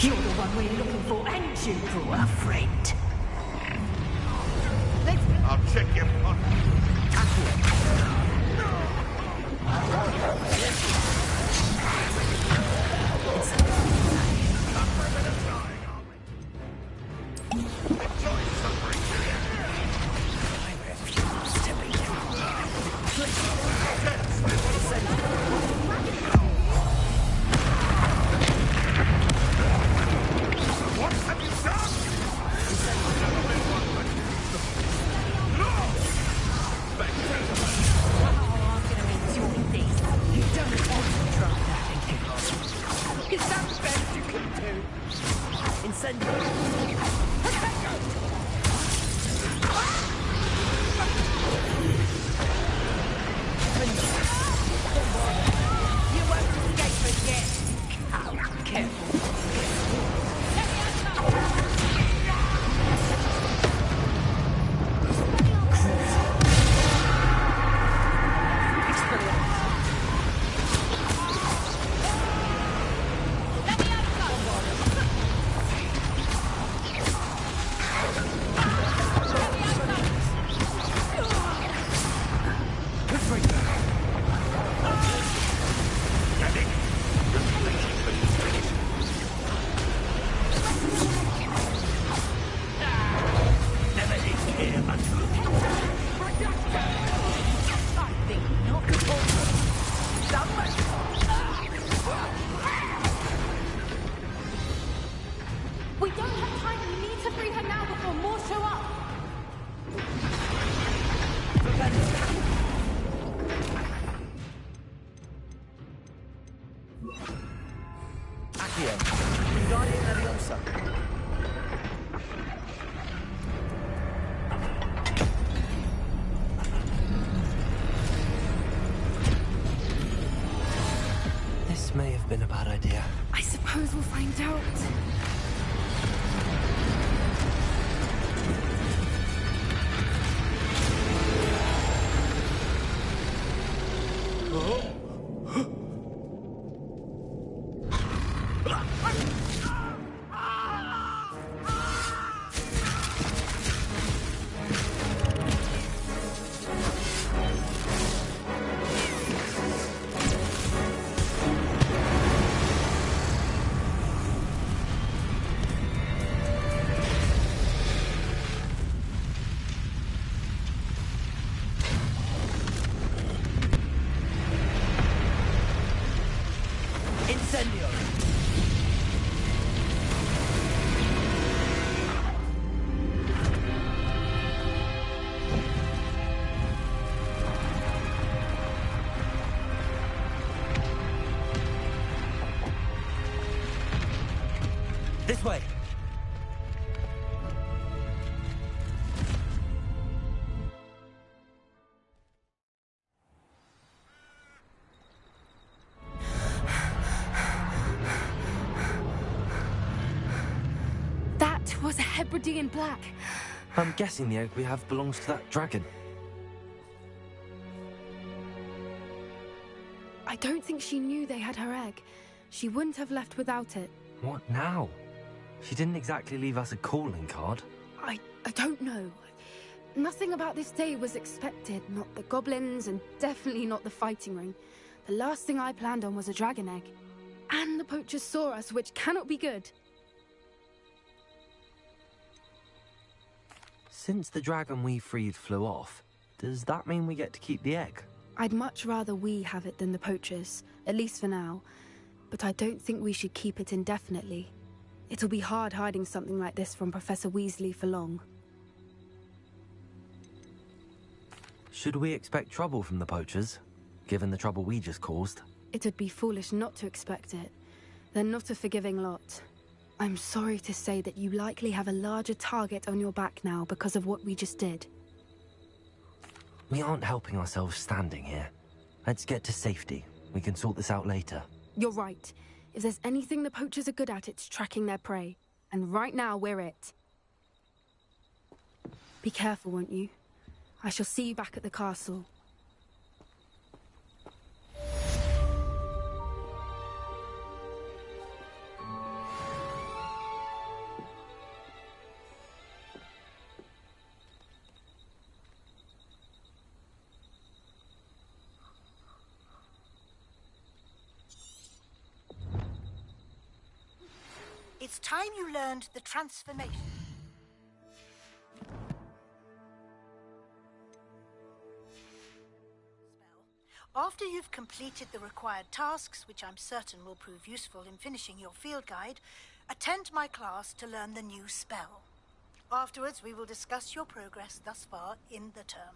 You're the one we're looking for, and you brought a friend. I'll check your This may have been a bad idea. I suppose we'll find out. This way. That was a Hebridean black. I'm guessing the egg we have belongs to that dragon. I don't think she knew they had her egg. She wouldn't have left without it. What now? She didn't exactly leave us a calling card. I don't know. Nothing about this day was expected. Not the goblins, and definitely not the fighting ring. The last thing I planned on was a dragon egg. And the poachers saw us, which cannot be good. Since the dragon we freed flew off, does that mean we get to keep the egg? I'd much rather we have it than the poachers, at least for now. But I don't think we should keep it indefinitely. It'll be hard hiding something like this from Professor Weasley for long. Should we expect trouble from the poachers, given the trouble we just caused? It'd be foolish not to expect it. They're not a forgiving lot. I'm sorry to say that you likely have a larger target on your back now because of what we just did. We aren't helping ourselves standing here. Let's get to safety. We can sort this out later. You're right. If there's anything the poachers are good at, it's tracking their prey. And right now, we're it. Be careful, won't you? I shall see you back at the castle. It's time you learned the transformation. After you've completed the required tasks, which I'm certain will prove useful in finishing your field guide, attend my class to learn the new spell. Afterwards, we will discuss your progress thus far in the term.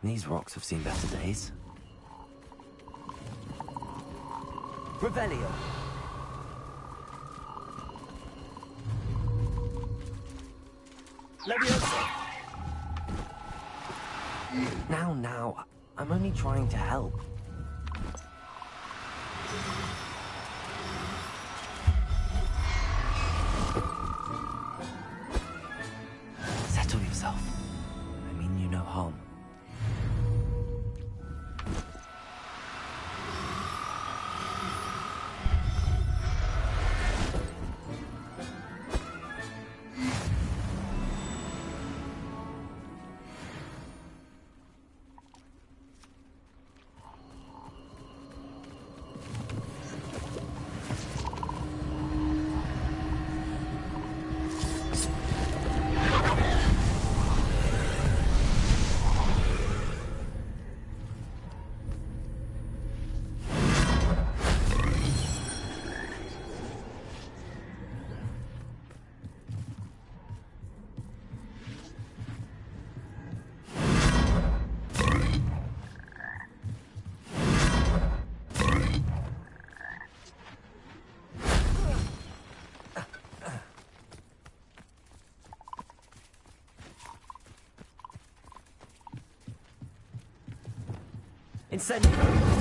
These rocks have seen better days. Revelio. Leviosa! Now, I'm only trying to help. Settle yourself. I mean you no harm. Incendio.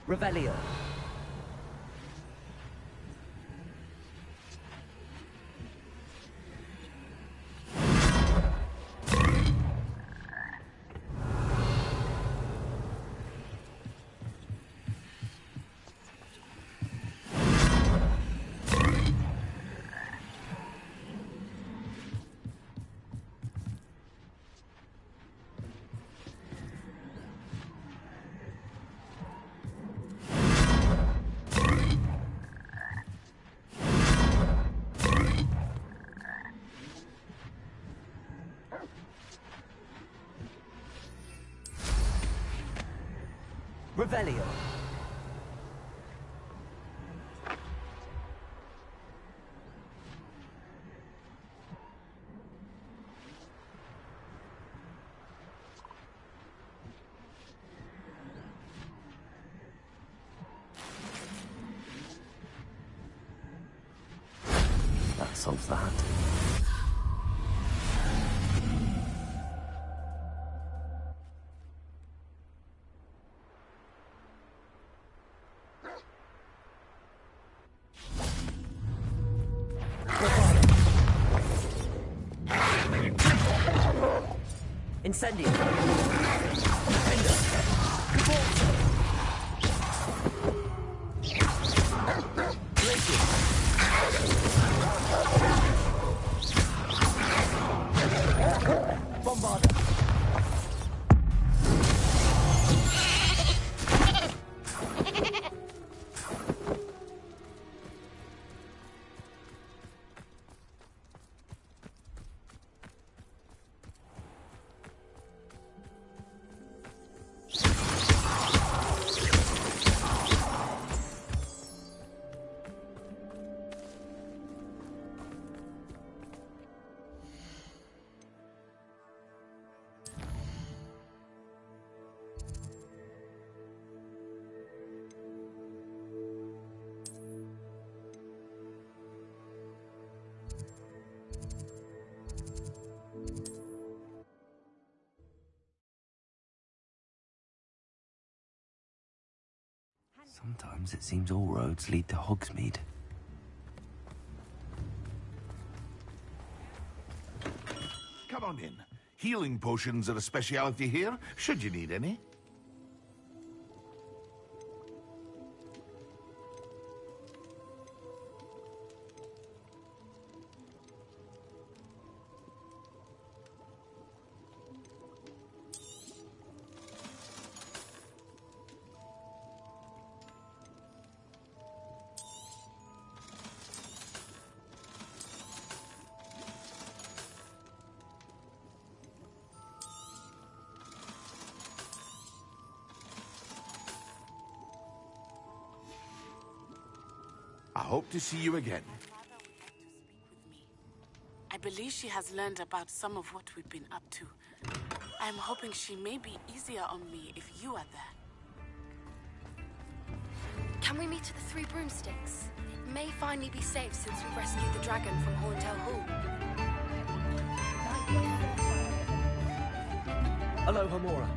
Revelio. Revelio. That solves that. Incendio. Defender. Sometimes it seems all roads lead to Hogsmeade. Come on in. Healing potions are a speciality here, should you need any. I hope to see you again. I believe she has learned about some of what we've been up to. I'm hoping she may be easier on me if you are there. Can we meet at the Three Broomsticks? It may finally be safe since we've rescued the dragon from Horndale Hall. Aloha Mora.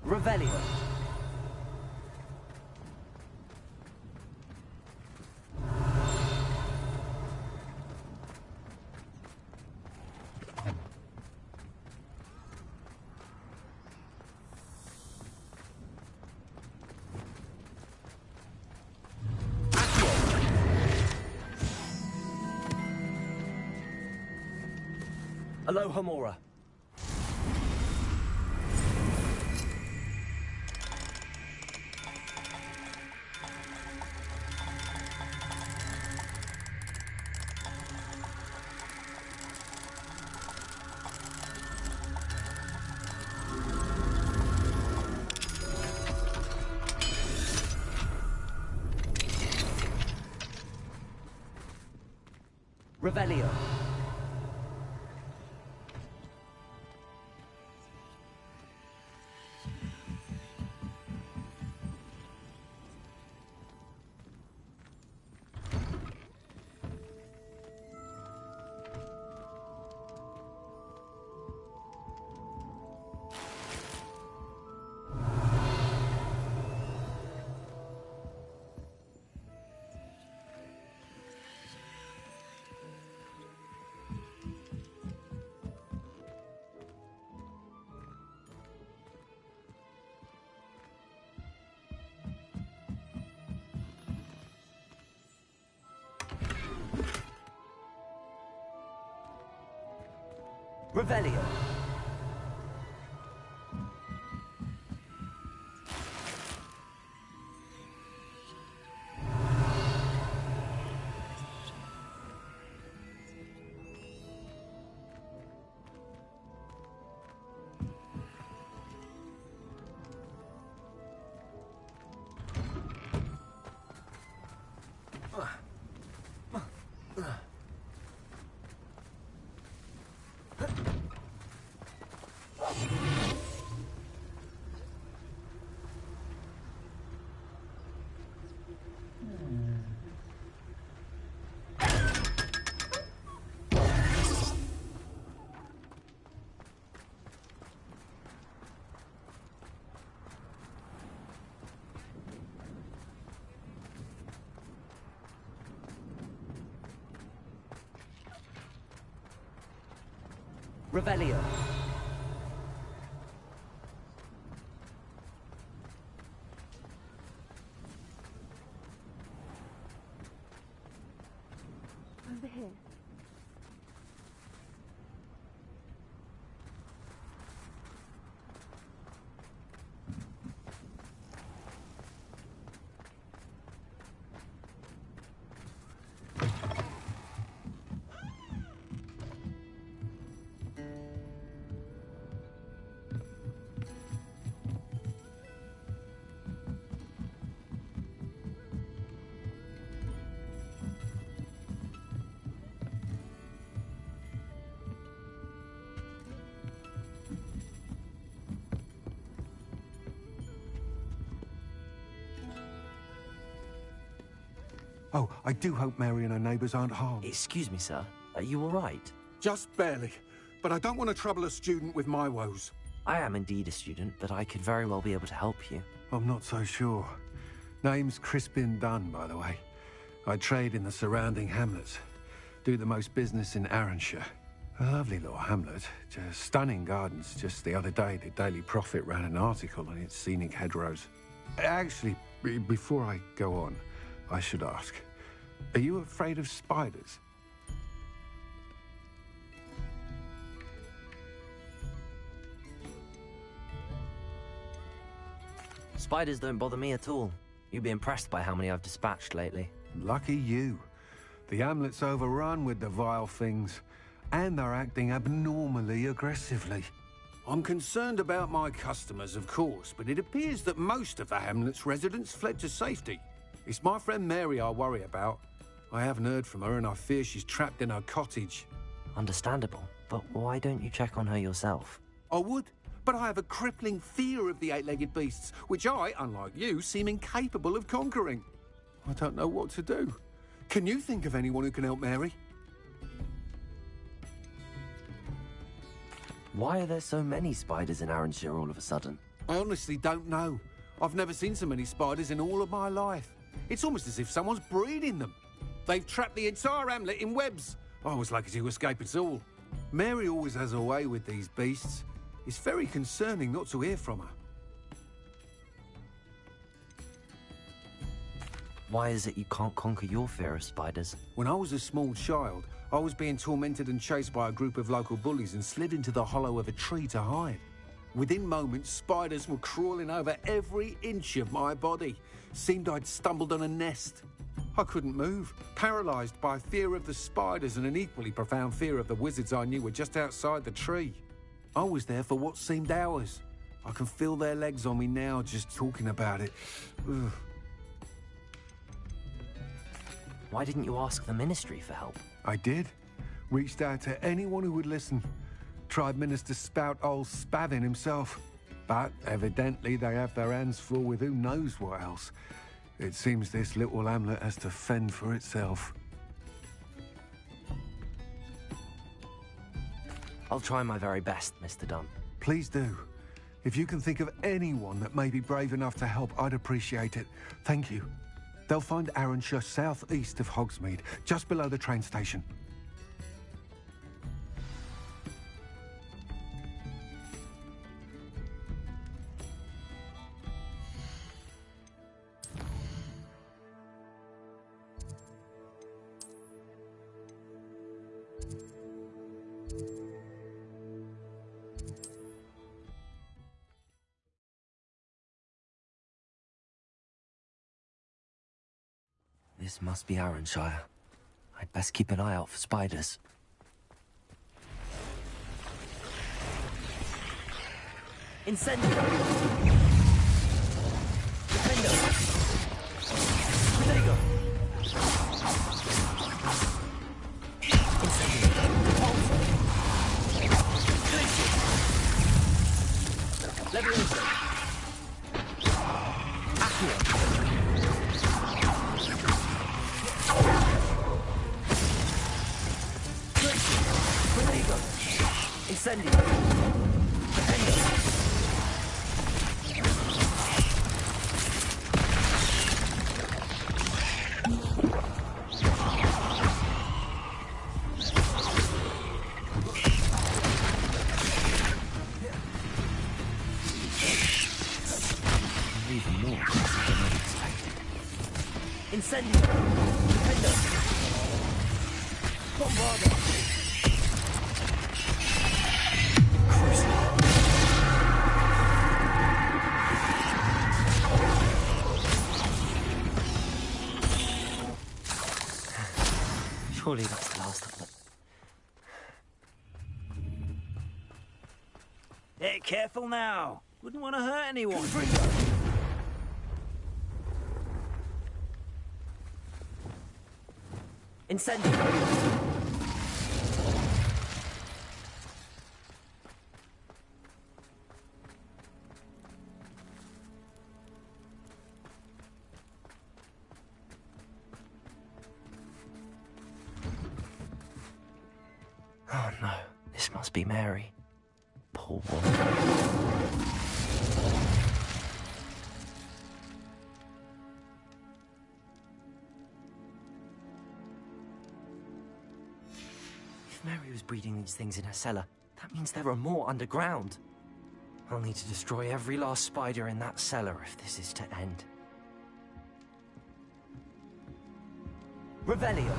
Revelio. Aloha Mora. Revelio. Revelio. Revelio. Over here. Oh, I do hope Mary and her neighbours aren't harmed. Excuse me, sir. Are you all right? Just barely. But I don't want to trouble a student with my woes. I am indeed a student, but I could very well be able to help you. I'm not so sure. Name's Crispin Dunn, by the way. I trade in the surrounding hamlets. Do the most business in Arranshire. A lovely little hamlet. Just stunning gardens. Just the other day, the Daily Prophet ran an article on its scenic hedgerows. Actually, before I go on, I should ask, are you afraid of spiders? Spiders don't bother me at all. You'd be impressed by how many I've dispatched lately. Lucky you. The hamlet's overrun with the vile things, and they're acting abnormally aggressively. I'm concerned about my customers, of course, but it appears that most of the hamlet's residents fled to safety. It's my friend Mary I worry about. I haven't heard from her, and I fear she's trapped in her cottage. Understandable, but why don't you check on her yourself? I would, but I have a crippling fear of the eight-legged beasts, which I, unlike you, seem incapable of conquering. I don't know what to do. Can you think of anyone who can help Mary? Why are there so many spiders in Arranshire all of a sudden? I honestly don't know. I've never seen so many spiders in all of my life. It's almost as if someone's breeding them. They've trapped the entire hamlet in webs. I was lucky to escape it all. Mary always has a way with these beasts. It's very concerning not to hear from her. Why is it you can't conquer your fear of spiders? When I was a small child, I was being tormented and chased by a group of local bullies and slid into the hollow of a tree to hide. Within moments, spiders were crawling over every inch of my body. Seemed I'd stumbled on a nest. I couldn't move, paralysed by fear of the spiders and an equally profound fear of the wizards I knew were just outside the tree. I was there for what seemed hours. I can feel their legs on me now just talking about it. Ugh. Why didn't you ask the ministry for help? I did. Reached out to anyone who would listen. Tried Minister Spout old Spavin himself. But evidently they have their hands full with who knows what else. It seems this little hamlet has to fend for itself. I'll try my very best, Mr. Dunn. Please do. If you can think of anyone that may be brave enough to help, I'd appreciate it. Thank you. They'll find Arranshire southeast of Hogsmeade, just below the train station. This must be Arranshire. I'd best keep an eye out for spiders. Incendio! Defendo! Protego! Incendio! Repulso! Glitch! Levioso! Accio! Incendio! Defendo! Incendio! Defender! Bombarda! Surely that's the last of them. Hey, careful now. Wouldn't want to hurt anyone. Incendio! Oh no, this must be Mary. Poor woman. If Mary was breeding these things in her cellar, that means there are more underground. I'll need to destroy every last spider in that cellar if this is to end. Revelio!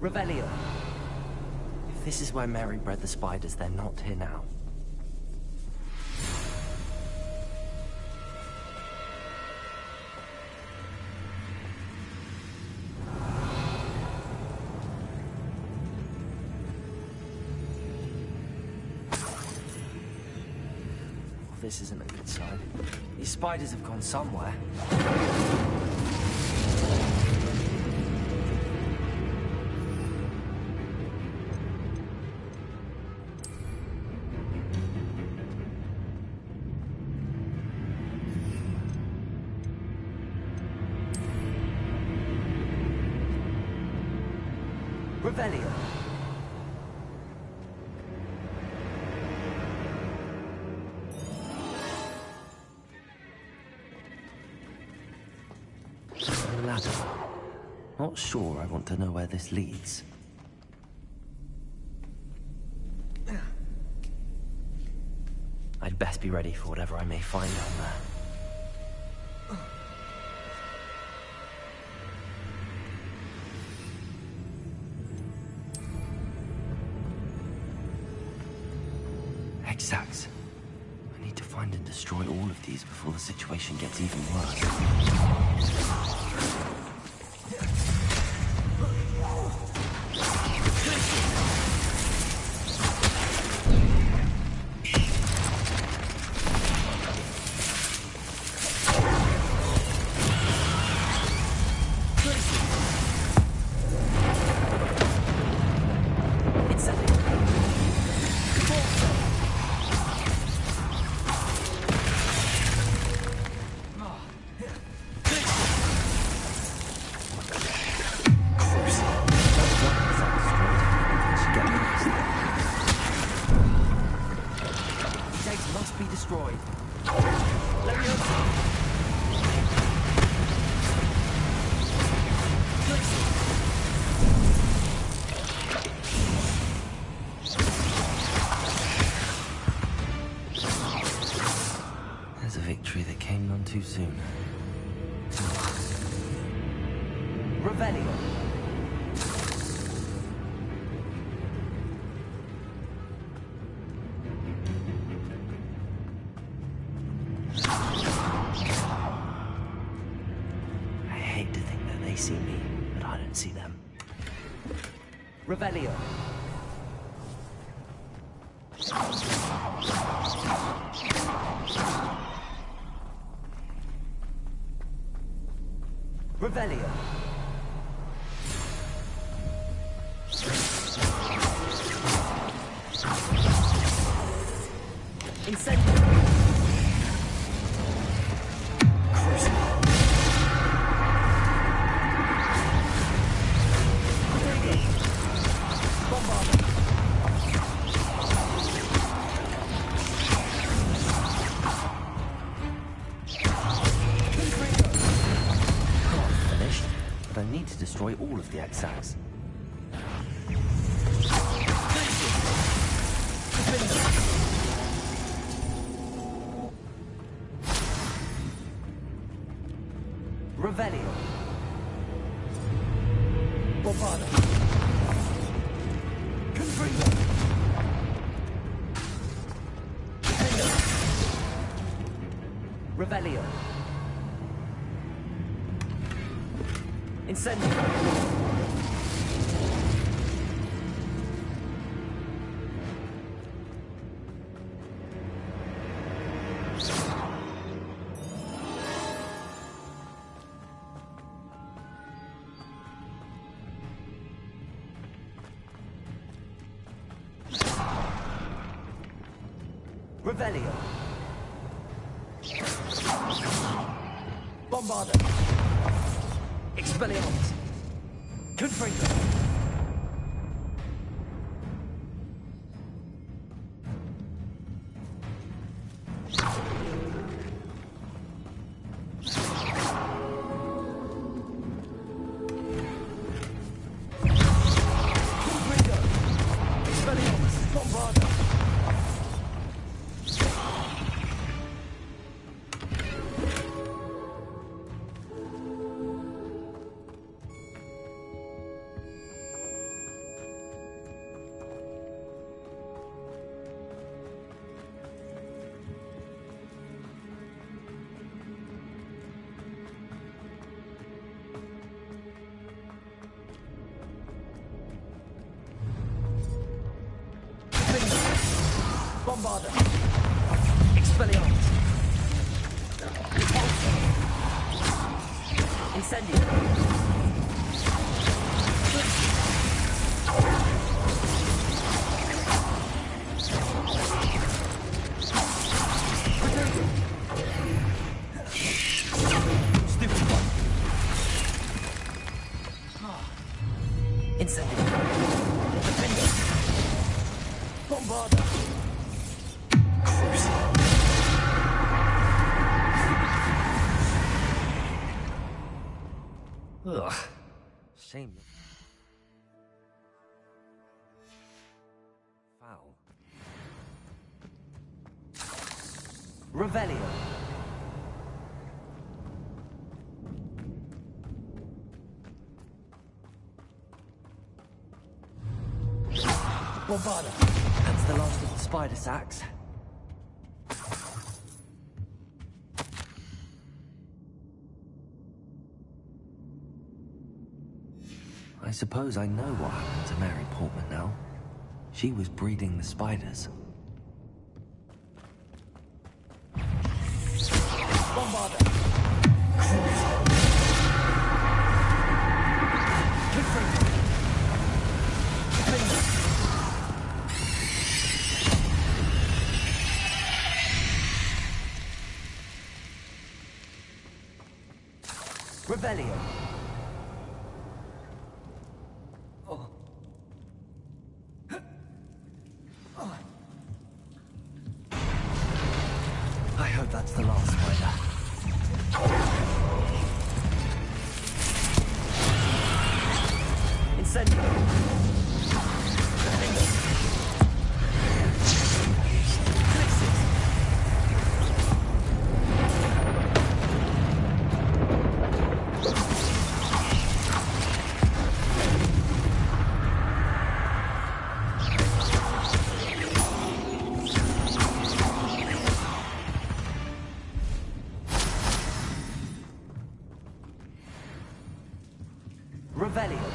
Revelio. If this is where Mary bred the spiders, they're not here now. Well, this isn't a good sign. These spiders have gone somewhere. Revelio. A ladder. Not sure I want to know where this leads. I'd best be ready for whatever I may find down there. Exact. I need to find and destroy all of these before the situation gets even worse. There's a victory that came none too soon. Revelio. I hate to think that they see me, but I don't see them. Revelio. Revelio. Incendio. but I need to destroy all of the exacts. Revelio. Bombarda. Confringo. Revelio. Incendio. Revelio. Bombarda. Expelliarmus. Confringo. Confringo. Expelliarmus. Bombarda. Bombarda. Expelliarmus. Incendio. Stupid one. Incendio. Defender. Bombarda. Ugh. Shame. Foul. Revelio. Bombarda. That's the last of the spider sacks. I suppose I know what happened to Mary Portman now. She was breeding the spiders. Bombarda! Revelio. I hope that's the last spider. Incendio. Revelio.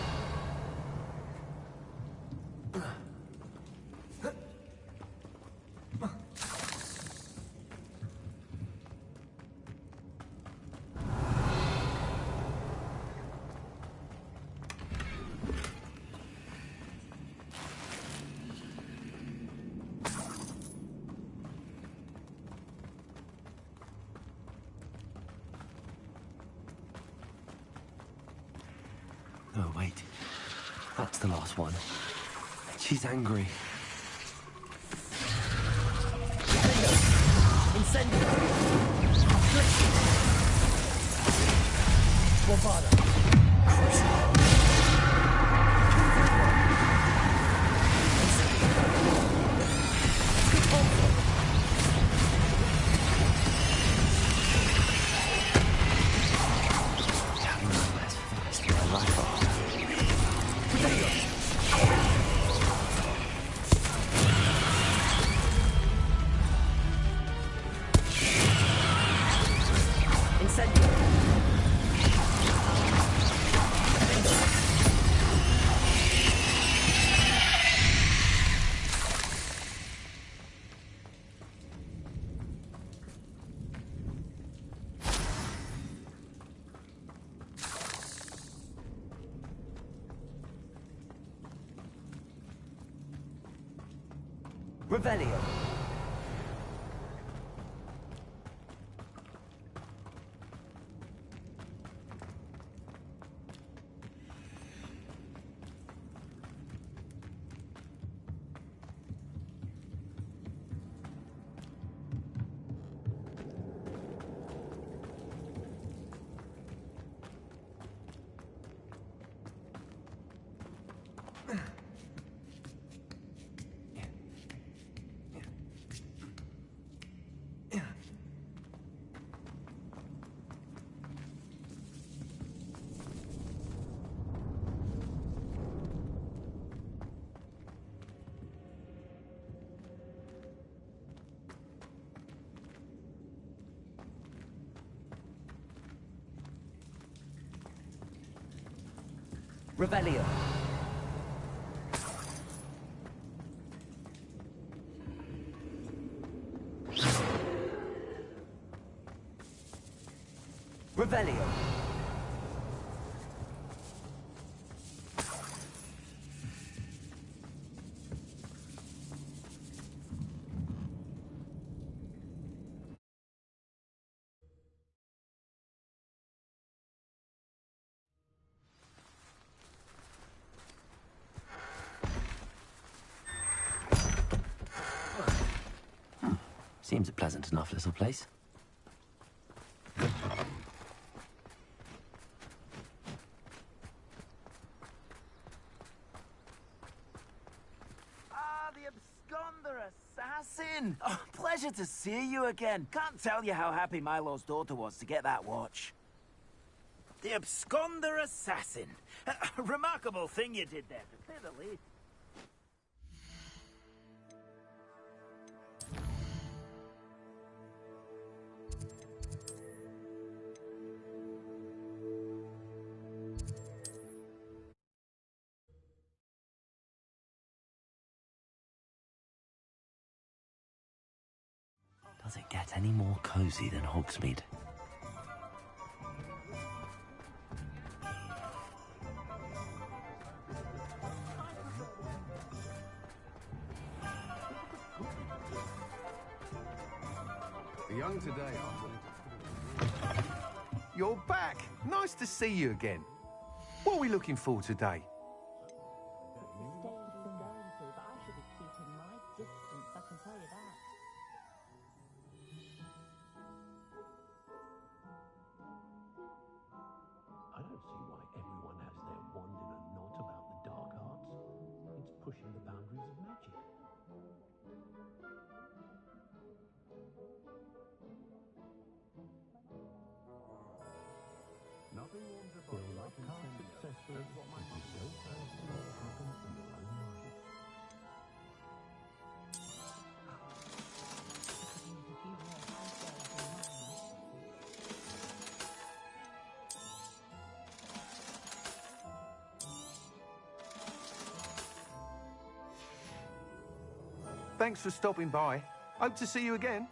Oh, wait. That's the last one. She's angry. Incendio! Bombarda! rifle. Incendio! Revelio. Revelio. Revelio. Seems a pleasant enough little place. Ah, the absconder assassin! Oh, pleasure to see you again. Can't tell you how happy Milo's daughter was to get that watch. The absconder assassin. A remarkable thing you did there, to say the least. Does it get any more cozy than Hogsmeade? The young today are... You're back! Nice to see you again. What are we looking for today? I don't see why everyone has their wand in a knot about the dark arts. It's pushing the boundaries of magic. Nothing warms a body like successful as what might be so fast to let happen in your own mind. Thanks for stopping by. Hope to see you again.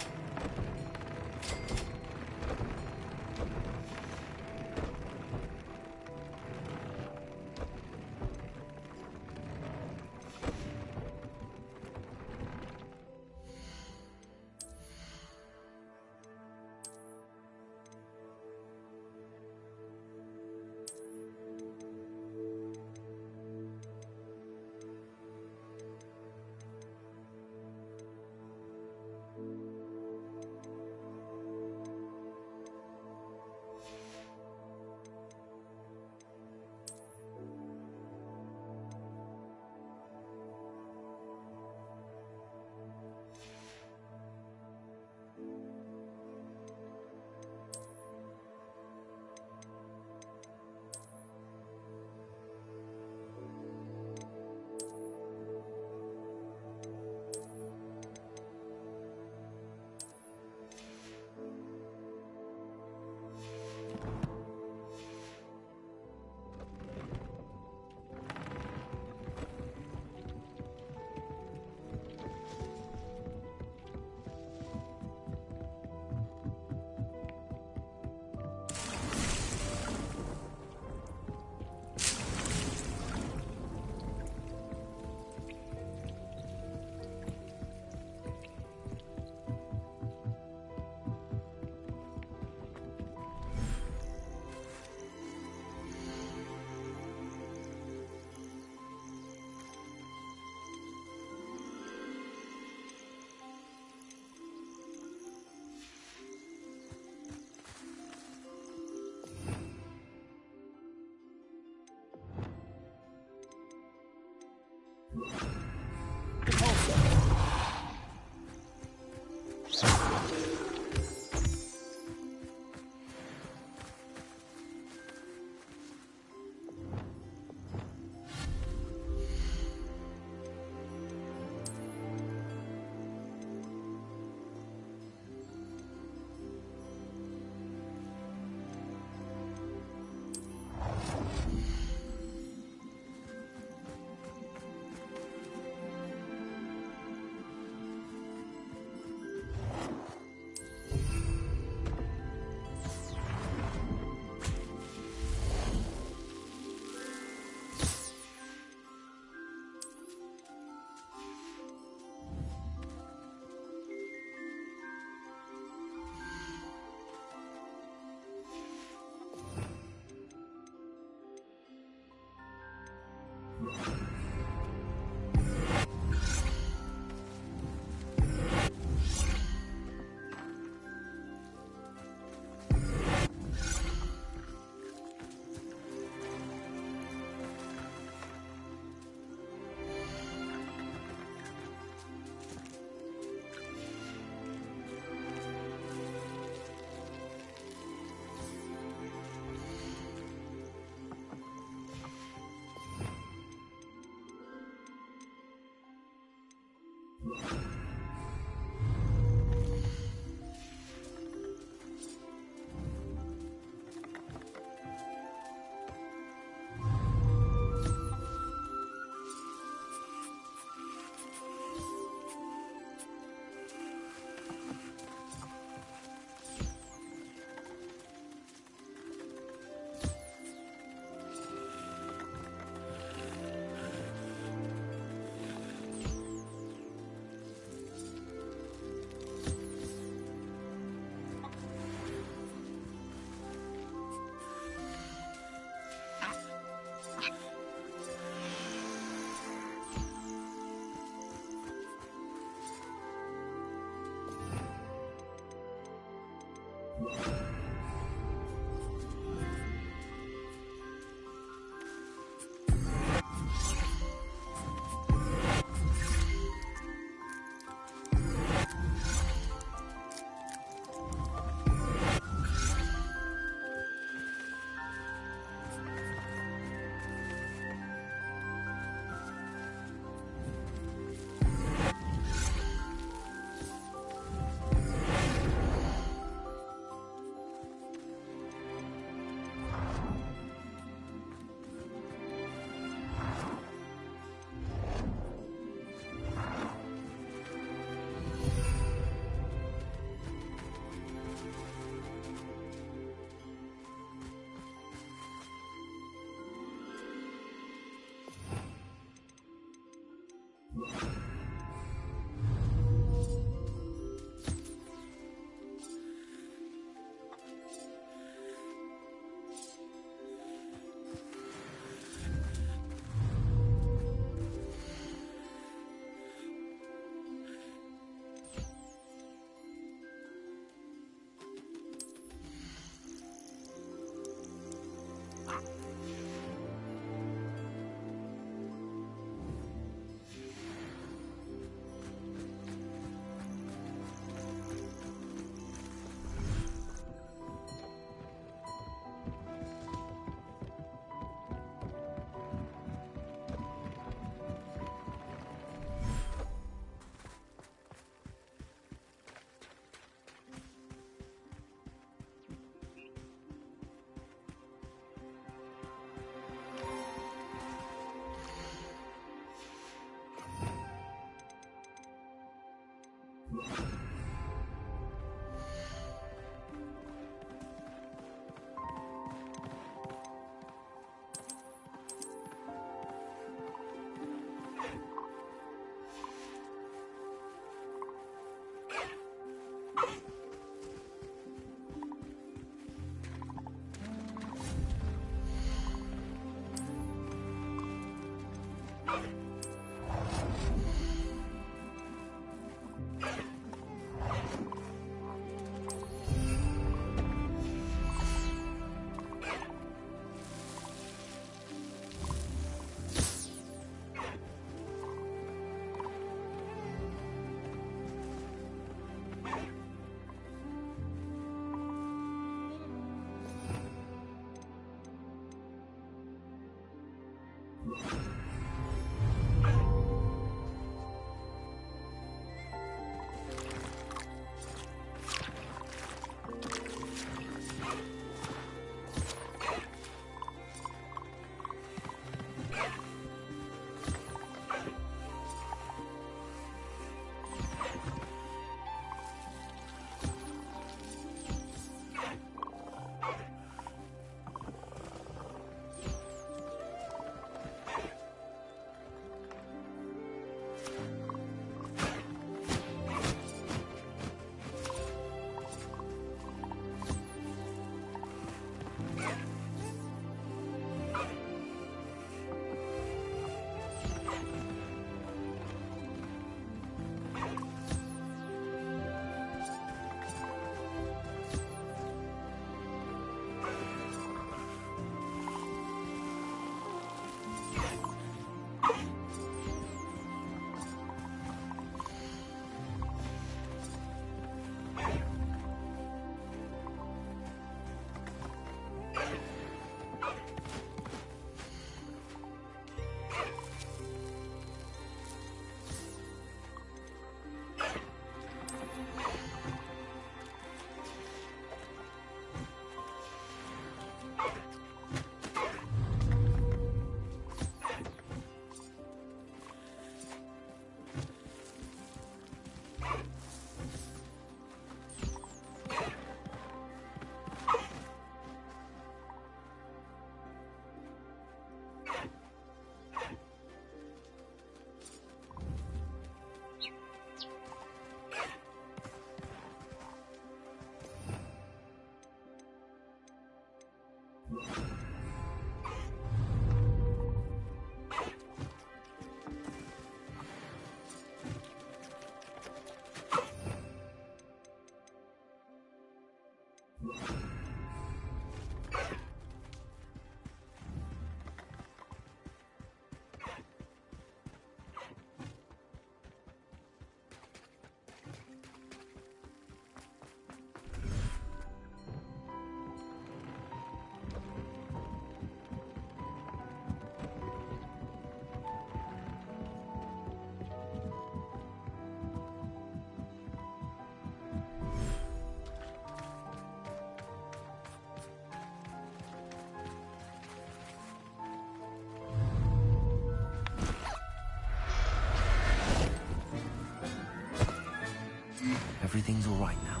Everything's all right now.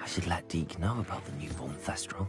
I should let Deke know about the newborn Thestral.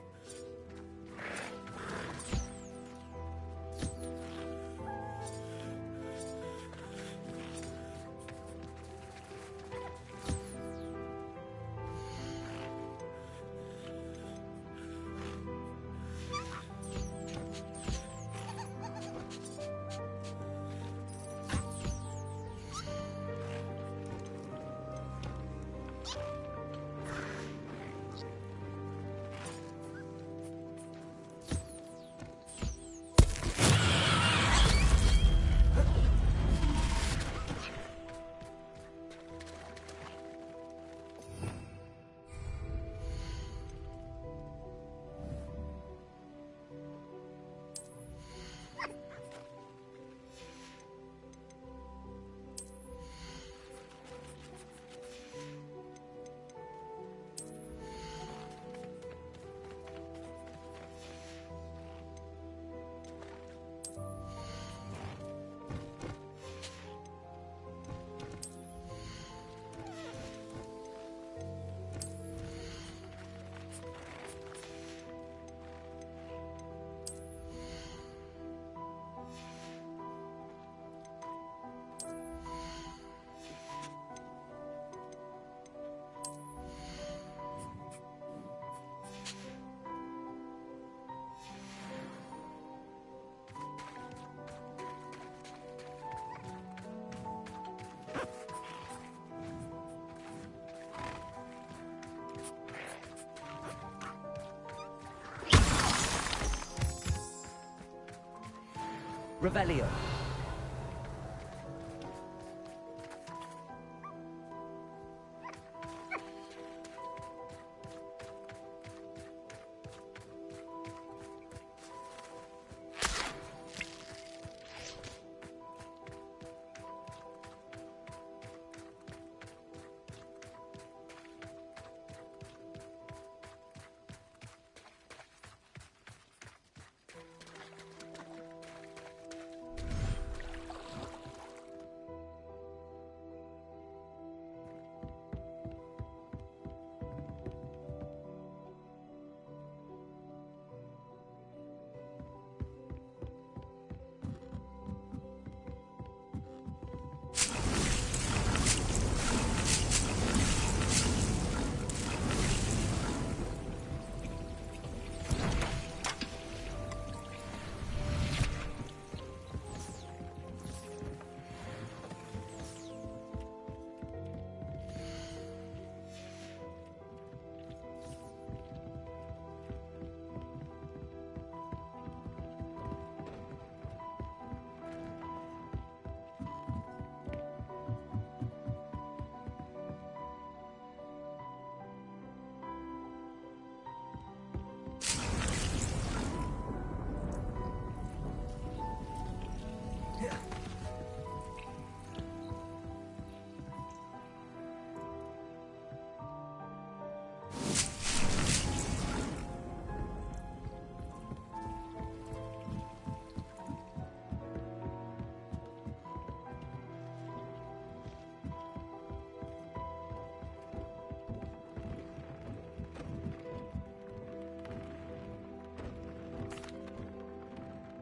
Revelio.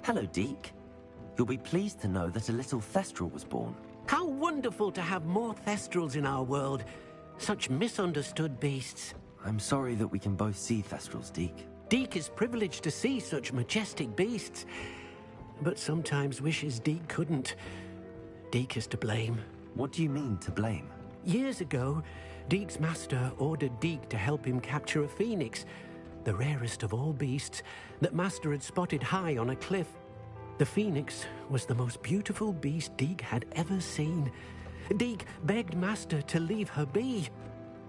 Hello, Deke. You'll be pleased to know that a little Thestral was born. How wonderful to have more Thestrals in our world. Such misunderstood beasts. I'm sorry that we can both see Thestrals, Deke. Deke is privileged to see such majestic beasts, but sometimes wishes Deke couldn't. Deke is to blame. What do you mean, to blame? Years ago, Deke's master ordered Deke to help him capture a phoenix, the rarest of all beasts, that Master had spotted high on a cliff. The phoenix was the most beautiful beast Deke had ever seen. Deke begged Master to leave her be.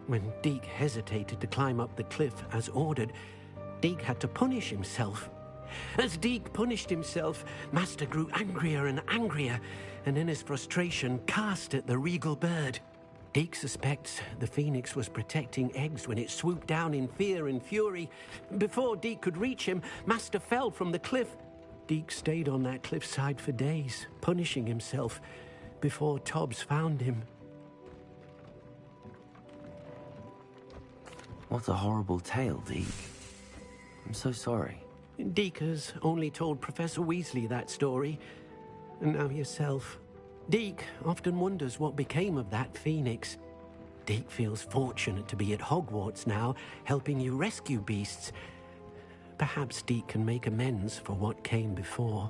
When Deke hesitated to climb up the cliff as ordered, Deke had to punish himself. As Deke punished himself, Master grew angrier and angrier, and in his frustration cast at the regal bird. Deke suspects the phoenix was protecting eggs when it swooped down in fear and fury. Before Deke could reach him, Master fell from the cliff. Deke stayed on that cliffside for days, punishing himself, before Tobbs found him. What a horrible tale, Deke. I'm so sorry. Deke has only told Professor Weasley that story, and now yourself. Deke often wonders what became of that phoenix. Deke feels fortunate to be at Hogwarts now, helping you rescue beasts. Perhaps Deke can make amends for what came before.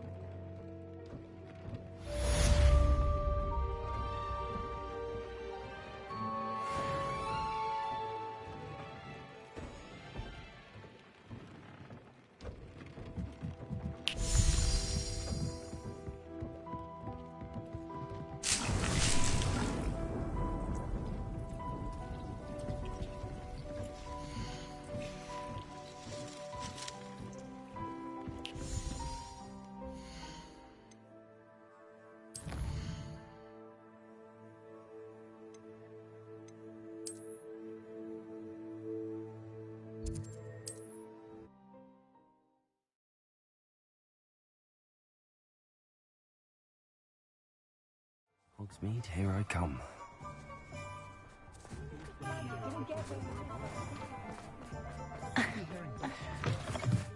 Hogsmeade, here I come.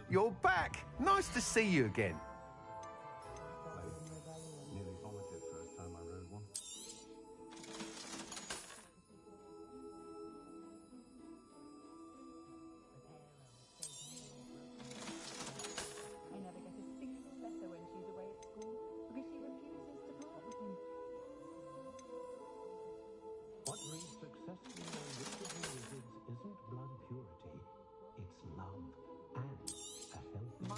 You're back! Nice to see you again. Nearly vomited first time I rode one. I never get a single letter when she's away at school because she refuses to part with him. What brings successfully on witches and wizards isn't blood purity, it's love and a healthy... My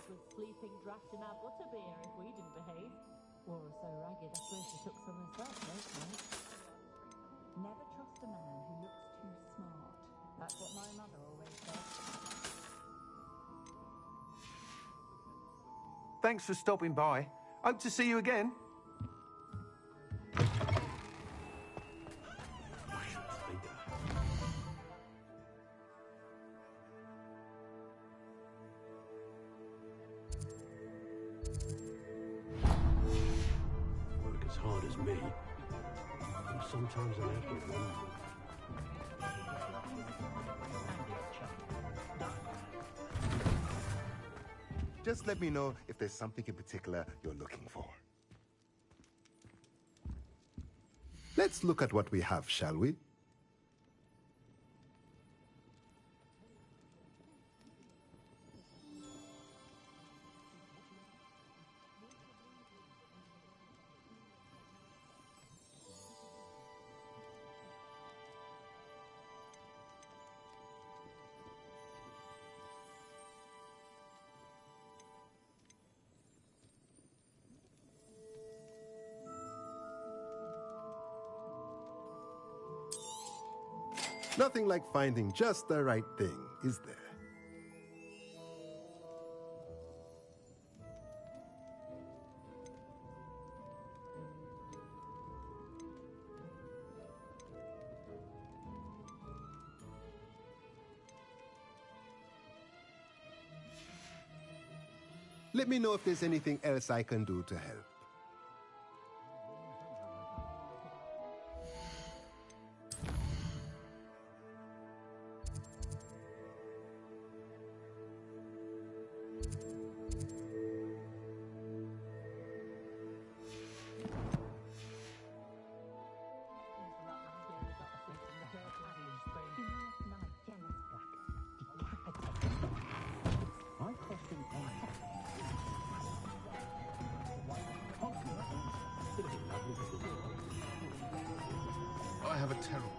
was ration our butterbeer if we didn't behave. Wore her so ragged, I swear she took some herself most nights. Never trust a man who looks too smart. That's what my mother always said. Thanks for stopping by. Hope to see you again. Work as hard as me. And sometimes I have to wonder. Just let me know if there's something in particular you're looking for. Let's look at what we have, shall we? Nothing like finding just the right thing, is there? Let me know if there's anything else I can do to help. I have a terrible...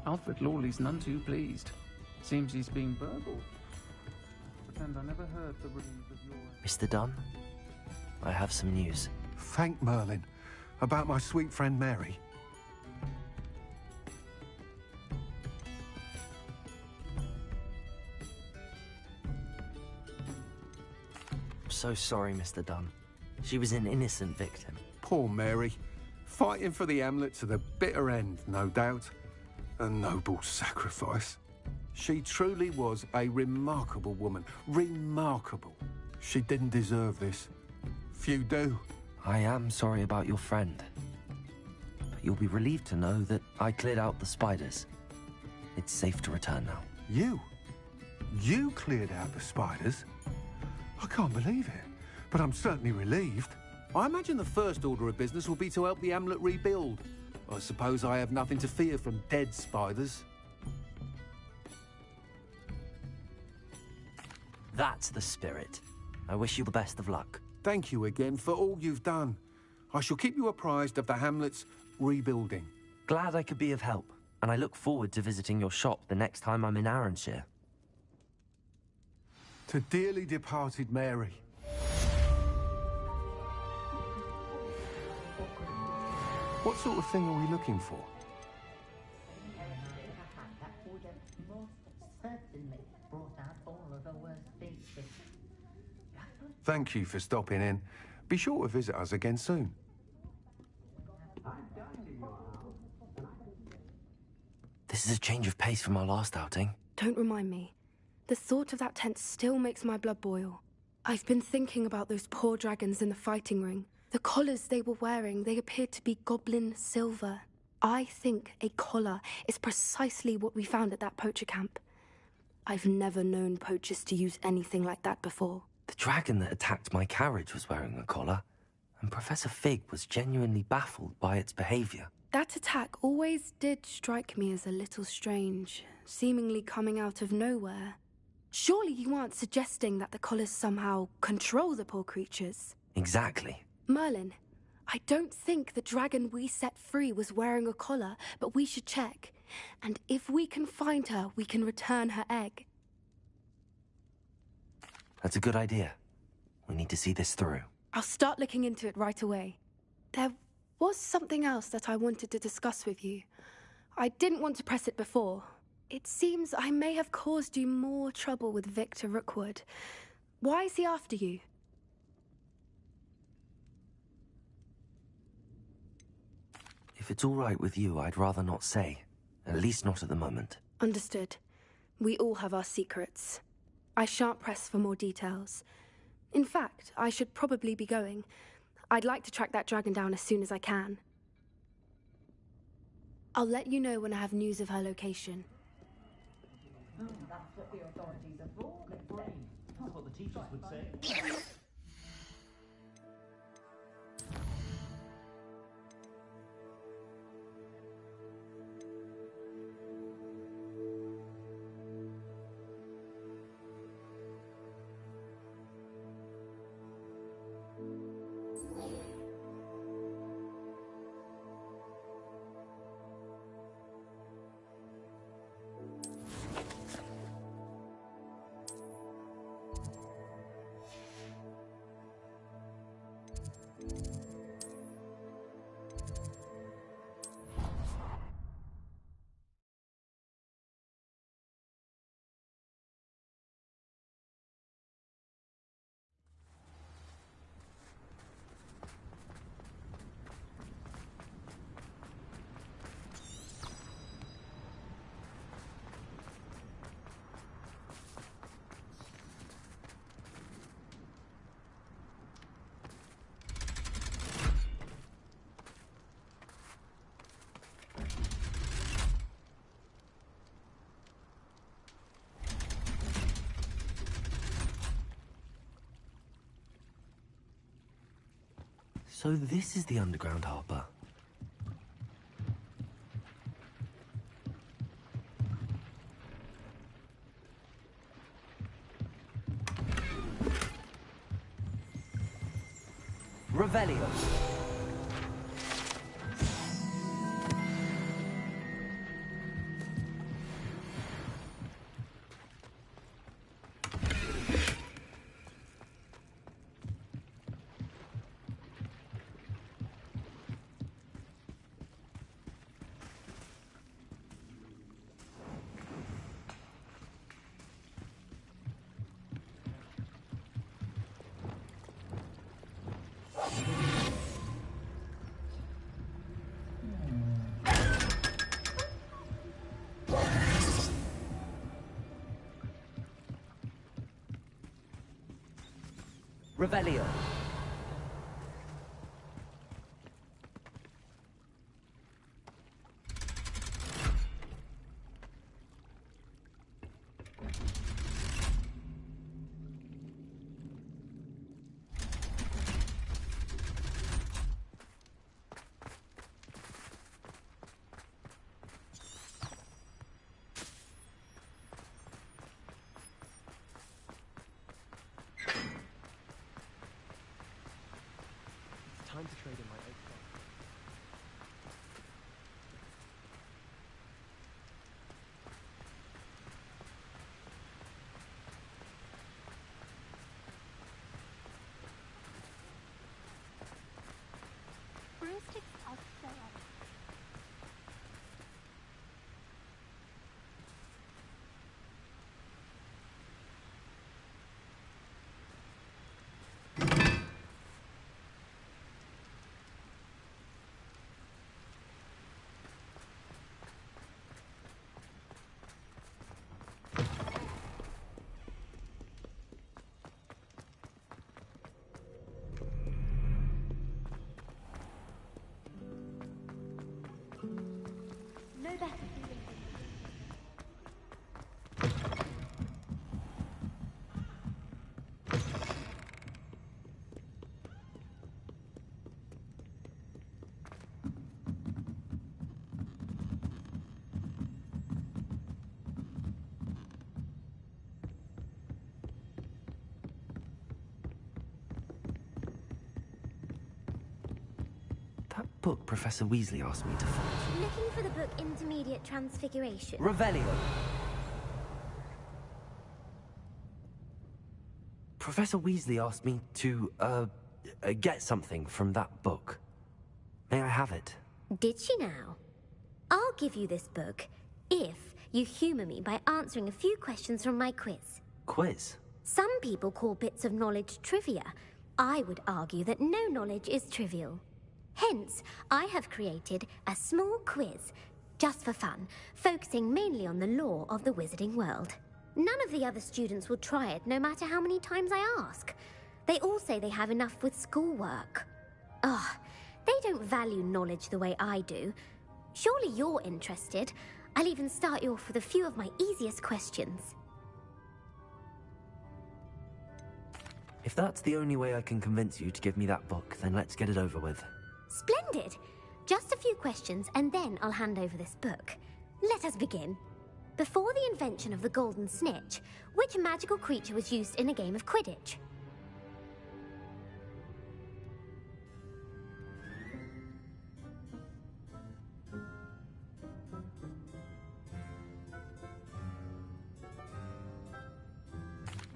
Alfred Lawley's none too pleased. Seems he's been burgled. Pretend I never heard the news of your... Mr. Dunn, I have some news. Thank Merlin. About my sweet friend Mary. I'm so sorry, Mr. Dunn. She was an innocent victim. Poor Mary. Fighting for the Hamlet to the bitter end, no doubt. A noble sacrifice. She truly was a remarkable woman. Remarkable. She didn't deserve this. Few do. I am sorry about your friend. But you'll be relieved to know that I cleared out the spiders. It's safe to return now. You? You cleared out the spiders? I can't believe it. But I'm certainly relieved. I imagine the first order of business will be to help the Hamlet rebuild. I suppose I have nothing to fear from dead spiders. That's the spirit. I wish you the best of luck. Thank you again for all you've done. I shall keep you apprised of the Hamlet's rebuilding. Glad I could be of help, and I look forward to visiting your shop the next time I'm in Arranshire. To dearly departed Mary. What sort of thing are we looking for? That would have most certainly brought out all of the worst features. Thank you for stopping in. Be sure to visit us again soon. This is a change of pace from our last outing. Don't remind me. The thought of that tent still makes my blood boil. I've been thinking about those poor dragons in the fighting ring. The collars they were wearing, they appeared to be goblin silver. I think a collar is precisely what we found at that poacher camp. I've never known poachers to use anything like that before. The dragon that attacked my carriage was wearing a collar, and Professor Fig was genuinely baffled by its behavior. That attack always did strike me as a little strange, seemingly coming out of nowhere. Surely you aren't suggesting that the collars somehow control the poor creatures? Exactly. Merlin, I don't think the dragon we set free was wearing a collar, but we should check. And if we can find her, we can return her egg. That's a good idea. We need to see this through. I'll start looking into it right away. There was something else that I wanted to discuss with you. I didn't want to press it before. It seems I may have caused you more trouble with Victor Rookwood. Why is he after you? If it's all right with you, I'd rather not say. At least not at the moment. Understood. We all have our secrets. I shan't press for more details. In fact, I should probably be going. I'd like to track that dragon down as soon as I can. I'll let you know when I have news of her location. That's what the authorities are for. That's what the teachers would say. So this is the underground harbour. Revelio. Revelio. Time to trade in my oak farm. Broomsticks are so elegant. No better feeling That book Professor Weasley asked me to find. Looking for the book Intermediate Transfiguration. Revelio. Professor Weasley asked me to, get something from that book. May I have it? Did she now? I'll give you this book if you humour me by answering a few questions from my quiz. Quiz? Some people call bits of knowledge trivia. I would argue that no knowledge is trivial. Hence, I have created a small quiz, just for fun, focusing mainly on the lore of the wizarding world. None of the other students will try it, no matter how many times I ask. They all say they have enough with schoolwork. Ugh, they don't value knowledge the way I do. Surely you're interested. I'll even start you off with a few of my easiest questions. If that's the only way I can convince you to give me that book, then let's get it over with. Splendid! Just a few questions, and then I'll hand over this book. Let us begin. Before the invention of the golden snitch, which magical creature was used in a game of Quidditch?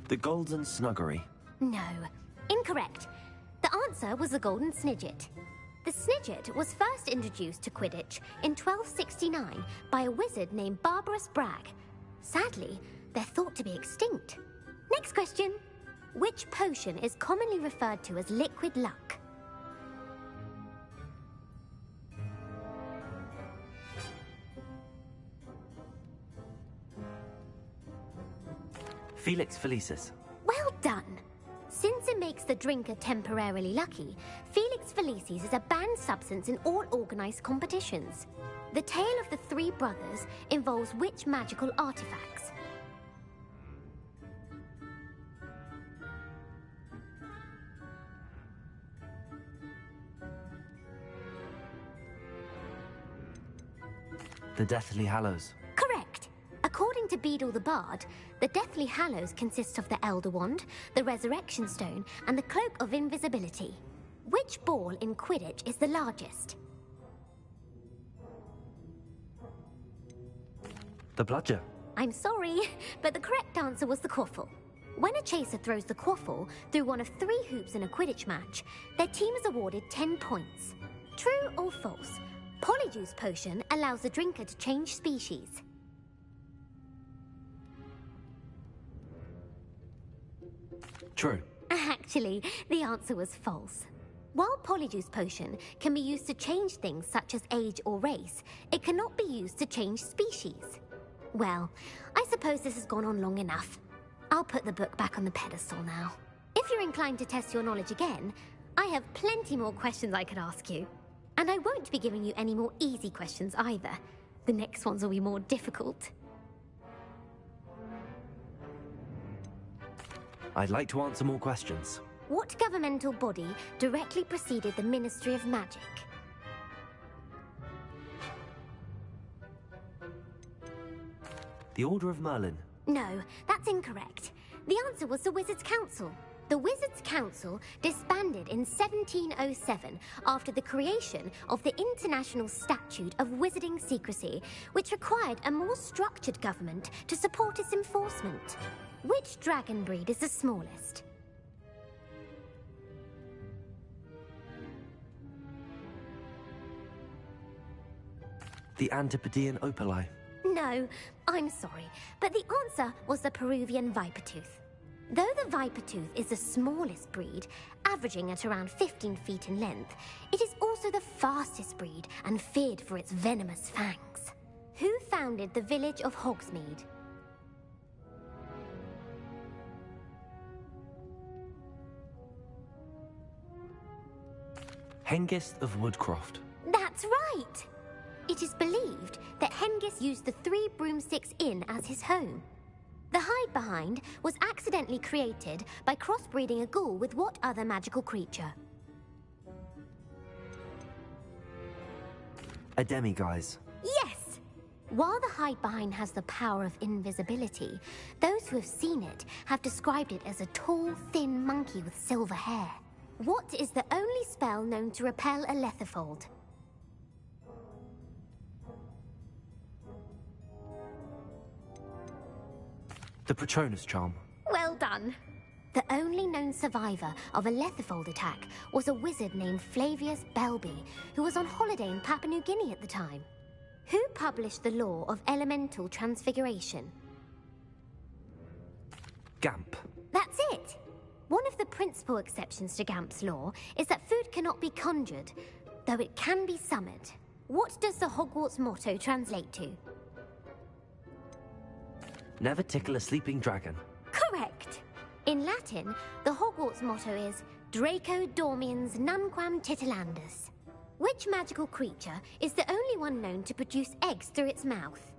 The Golden Snuggery. No, incorrect. The answer was the golden snidget. The snidget was first introduced to Quidditch in 1269 by a wizard named Barbarous Bragg. Sadly, they're thought to be extinct. Next question. Which potion is commonly referred to as liquid luck? Felix Felicis. Well done! Since it makes the drinker temporarily lucky, Felix Felicis is a banned substance in all organised competitions. The tale of the three brothers involves which magical artifacts? The Deathly Hallows. Correct. According to Beedle the Bard, the Deathly Hallows consists of the Elder Wand, the Resurrection Stone, and the Cloak of Invisibility. Which ball in Quidditch is the largest? The Bludger. I'm sorry, but the correct answer was the quaffle. When a chaser throws the quaffle through one of 3 hoops in a Quidditch match, their team is awarded 10 points. True or false? Polyjuice Potion allows the drinker to change species. True. Actually, the answer was false. While Polyjuice Potion can be used to change things such as age or race, it cannot be used to change species. Well, I suppose this has gone on long enough. I'll put the book back on the pedestal now. If you're inclined to test your knowledge again, I have plenty more questions I could ask you. And I won't be giving you any more easy questions either. The next ones will be more difficult. I'd like to answer more questions. What governmental body directly preceded the Ministry of Magic? The Order of Merlin. No, that's incorrect. The answer was the Wizards' Council. The Wizards' Council disbanded in 1707 after the creation of the International Statute of Wizarding Secrecy, which required a more structured government to support its enforcement. Which dragon breed is the smallest? The Antipodean Opali. No, I'm sorry, but the answer was the Peruvian Vipertooth. Though the Vipertooth is the smallest breed, averaging at around 15 feet in length, it is also the fastest breed and feared for its venomous fangs. Who founded the village of Hogsmeade? Hengist of Woodcroft. That's right! It is believed that Hengist used the 3 Broomsticks Inn as his home. The hide-behind was accidentally created by crossbreeding a ghoul with what other magical creature? A demiguise. Yes! While the hide-behind has the power of invisibility, those who have seen it have described it as a tall, thin monkey with silver hair. What is the only spell known to repel a letherfold? The Patronus Charm. Well done. The only known survivor of a Lethifold attack was a wizard named Flavius Belby, who was on holiday in Papua New Guinea at the time. Who published the law of elemental transfiguration? Gamp. That's it! One of the principal exceptions to Gamp's law is that food cannot be conjured, though it can be summoned. What does the Hogwarts motto translate to? Never tickle a sleeping dragon. Correct! In Latin, the Hogwarts motto is Draco Dormiens Nunquam Titilandus. Which magical creature is the only one known to produce eggs through its mouth?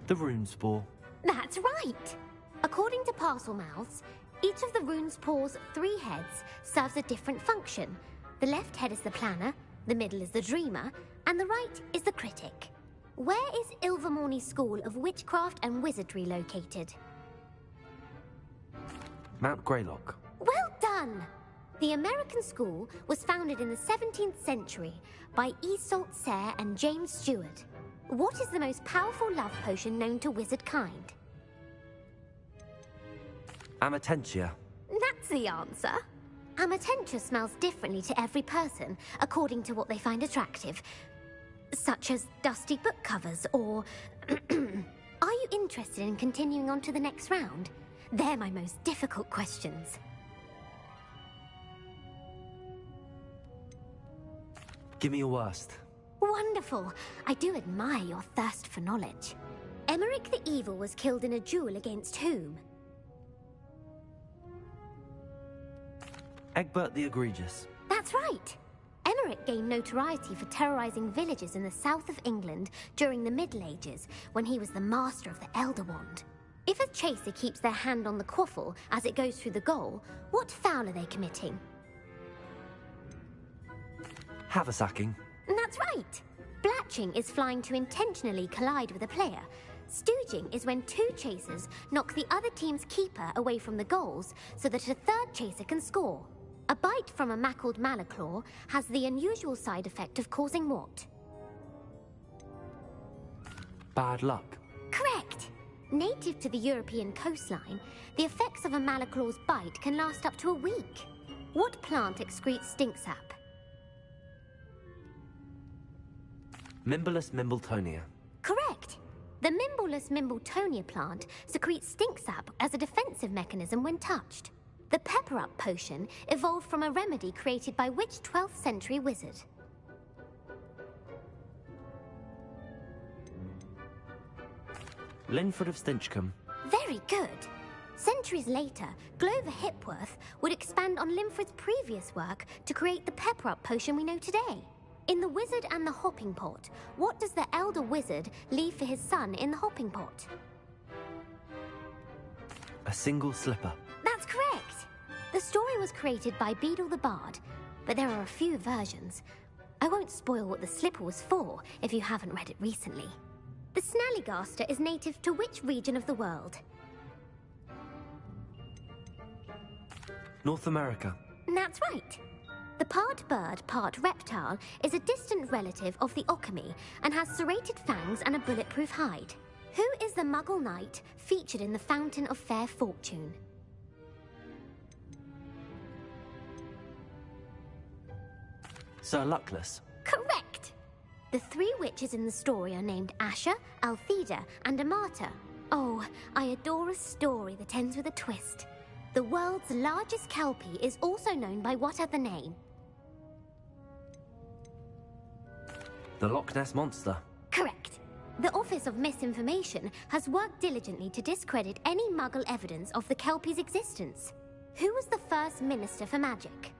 The Runespore. That's right! According to Parselmouths, each of the Runespore's 3 heads serves a different function. The left head is the planner, the middle is the dreamer, and the right is the critic. Where is Ilvermorny School of Witchcraft and Wizardry located? Mount Greylock. Well done! The American school was founded in the 17th century by Iseult Sayre and James Stewart. What is the most powerful love potion known to wizard kind? Amatentia. That's the answer. Amatentia smells differently to every person, according to what they find attractive, such as dusty book covers or... Are you interested in continuing on to the next round? They're my most difficult questions. Give me your worst. Wonderful. I do admire your thirst for knowledge. Emmerich the Evil was killed in a duel against whom? Egbert the Egregious. That's right. Emmerich gained notoriety for terrorizing villages in the south of England during the Middle Ages, when he was the master of the Elder Wand. If a chaser keeps their hand on the quaffle as it goes through the goal, what foul are they committing? Haversacking. That's right. Blatching is flying to intentionally collide with a player. Stooging is when 2 chasers knock the other team's keeper away from the goals so that a third chaser can score. A bite from a mackled malaclaw has the unusual side effect of causing what? Bad luck. Correct! Native to the European coastline, the effects of a malaclaw's bite can last up to a week. What plant excretes stink sap? Mimblus Mimbletonia. Correct! The Mimblus Mimbletonia plant secretes stink sap as a defensive mechanism when touched. The Pepper-Up potion evolved from a remedy created by which 12th century wizard? Linford of Stinchcombe. Very good. Centuries later, Glover Hipworth would expand on Linford's previous work to create the Pepper-Up potion we know today. In The Wizard and the Hopping Pot, what does the elder wizard leave for his son in the hopping pot? A single slipper. That's correct! The story was created by Beadle the Bard, but there are a few versions. I won't spoil what the slipper was for if you haven't read it recently. The Snallygaster is native to which region of the world? North America. That's right. The part bird, part reptile is a distant relative of the Occamy and has serrated fangs and a bulletproof hide. Who is the Muggle knight featured in the Fountain of Fair Fortune? Sir Luckless. Correct! The 3 witches in the story are named Asher, Altheda, and Amata. Oh, I adore a story that ends with a twist. The world's largest kelpie is also known by what other name? The Loch Ness Monster. Correct. The Office of Misinformation has worked diligently to discredit any Muggle evidence of the kelpie's existence. Who was the first Minister for Magic?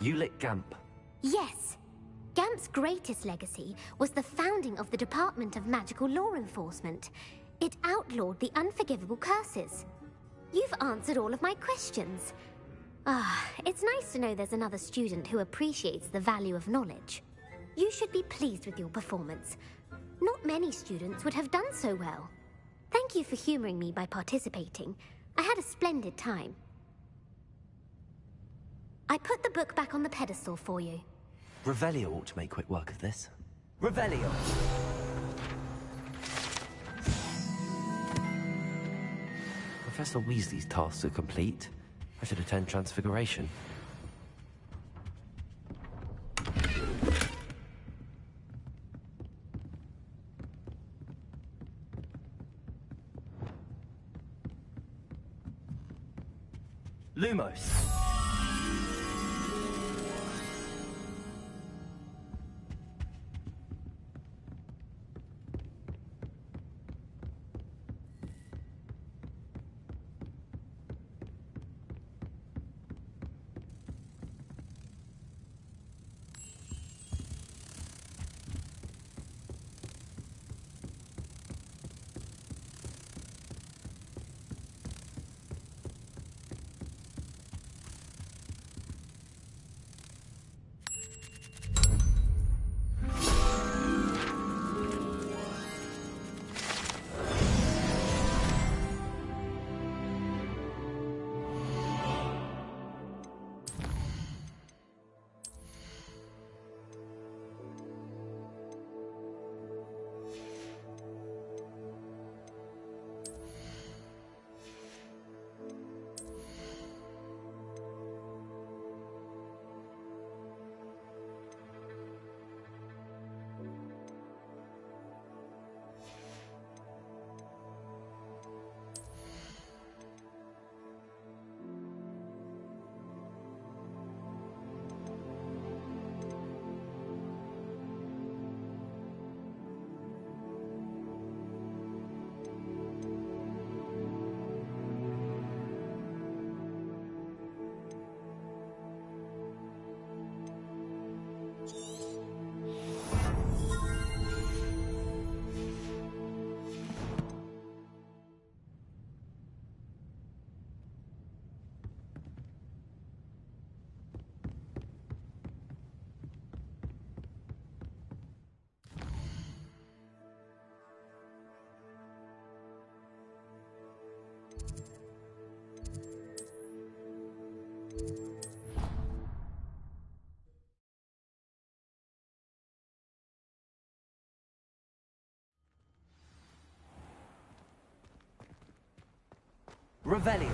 Ulick Gamp. Yes. Gamp's greatest legacy was the founding of the Department of Magical Law Enforcement. It outlawed the unforgivable curses. You've answered all of my questions. It's nice to know there's another student who appreciates the value of knowledge. You should be pleased with your performance. Not many students would have done so well. Thank you for humoring me by participating. I had a splendid time. I put the book back on the pedestal for you. Revelio ought to make quick work of this. Revelio! Professor Weasley's tasks are complete, I should attend Transfiguration. Lumos! Revelio.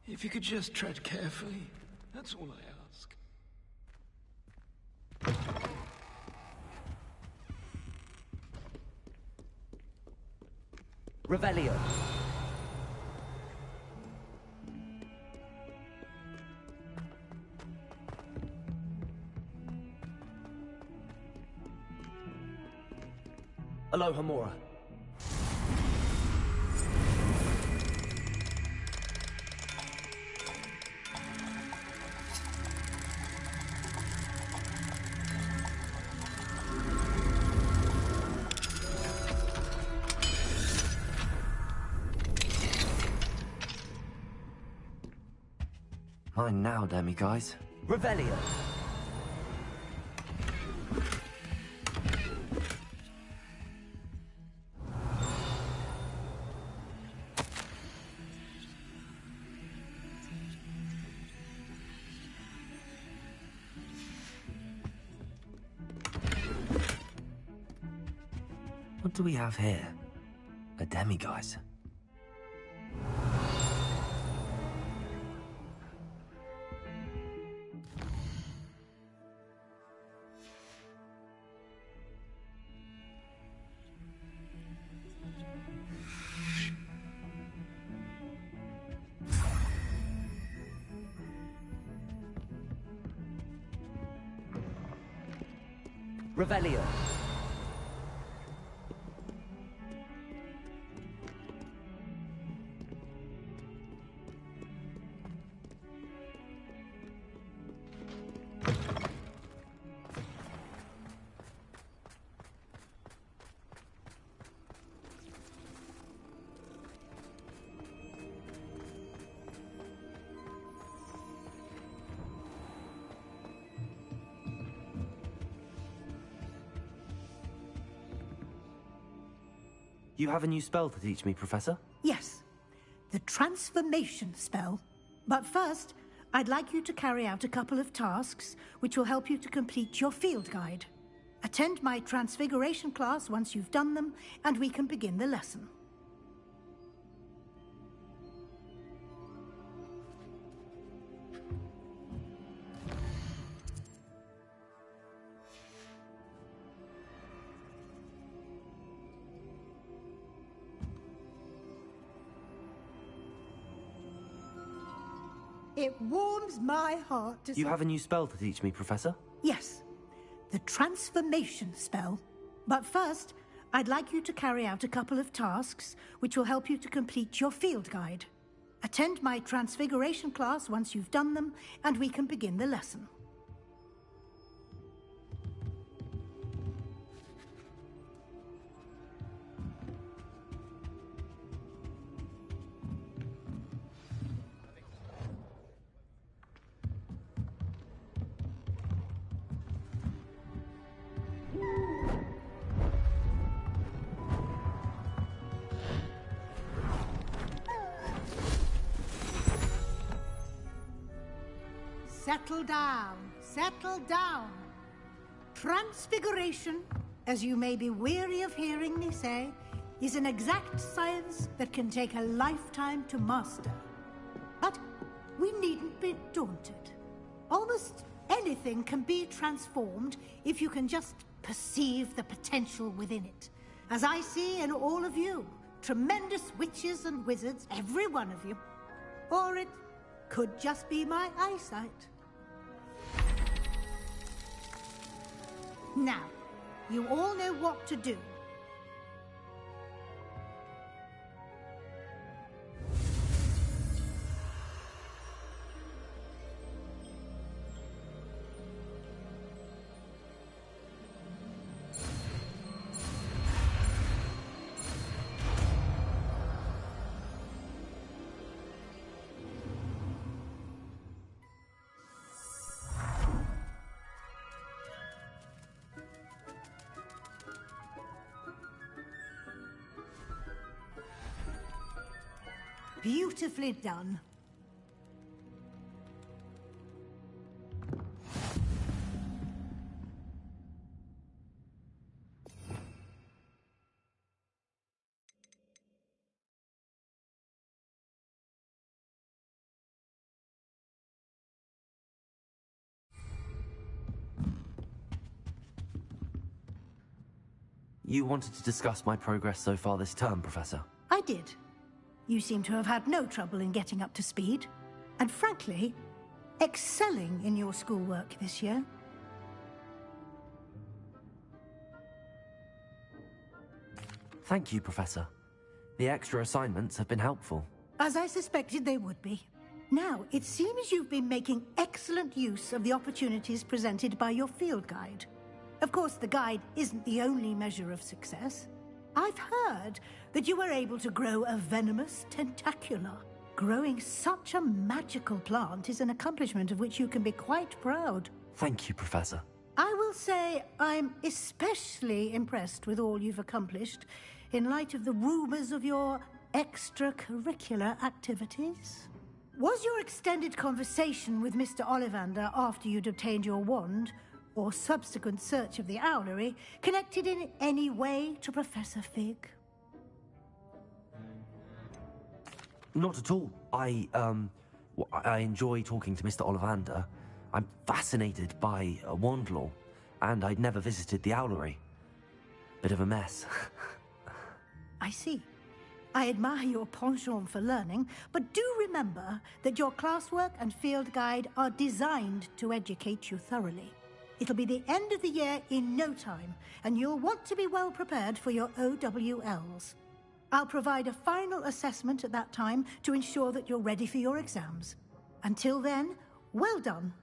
If you could just tread carefully, that's all I ask. Revelio. Alohomora. Mine now, demi-guys. Revelio! What do we have here? A demi-guise. Revelio. You have a new spell to teach me, Professor? Yes, the transformation spell. But first, I'd like you to carry out a couple of tasks which will help you to complete your field guide. Attend my transfiguration class once you've done them, and we can begin the lesson. It warms my heart to... You have a new spell to teach me, Professor? Yes, the transformation spell. But first, I'd like you to carry out a couple of tasks which will help you to complete your field guide. Attend my transfiguration class once you've done them, and we can begin the lesson. Settle down, settle down. Transfiguration, as you may be weary of hearing me say, is an exact science that can take a lifetime to master. But we needn't be daunted. Almost anything can be transformed if you can just perceive the potential within it. As I see in all of you, tremendous witches and wizards, every one of you. Or it could just be my eyesight. Now, you all know what to do. Beautifully done. You wanted to discuss my progress so far this term, Professor? I did. You seem to have had no trouble in getting up to speed. And frankly, excelling in your schoolwork this year. Thank you, Professor. The extra assignments have been helpful. As I suspected they would be. Now, it seems you've been making excellent use of the opportunities presented by your field guide. Of course, the guide isn't the only measure of success. I've heard that you were able to grow a venomous tentacula. Growing such a magical plant is an accomplishment of which you can be quite proud. Thank you, Professor. I will say I'm especially impressed with all you've accomplished in light of the rumors of your extracurricular activities. Was your extended conversation with Mr. Ollivander after you'd obtained your wand, or subsequent search of the owlery, connected in any way to Professor Fig? Not at all. I enjoy talking to Mr. Ollivander. I'm fascinated by wand law, and I'd never visited the owlery. Bit of a mess. I see. I admire your penchant for learning, but do remember that your classwork and field guide are designed to educate you thoroughly. It'll be the end of the year in no time, and you'll want to be well prepared for your OWLs. I'll provide a final assessment at that time to ensure that you're ready for your exams. Until then, well done.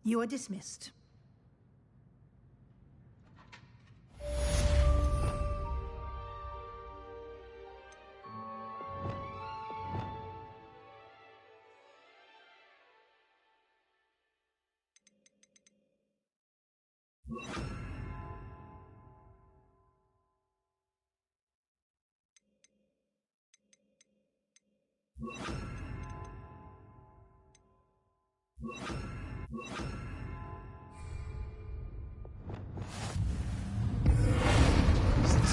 You are dismissed. Since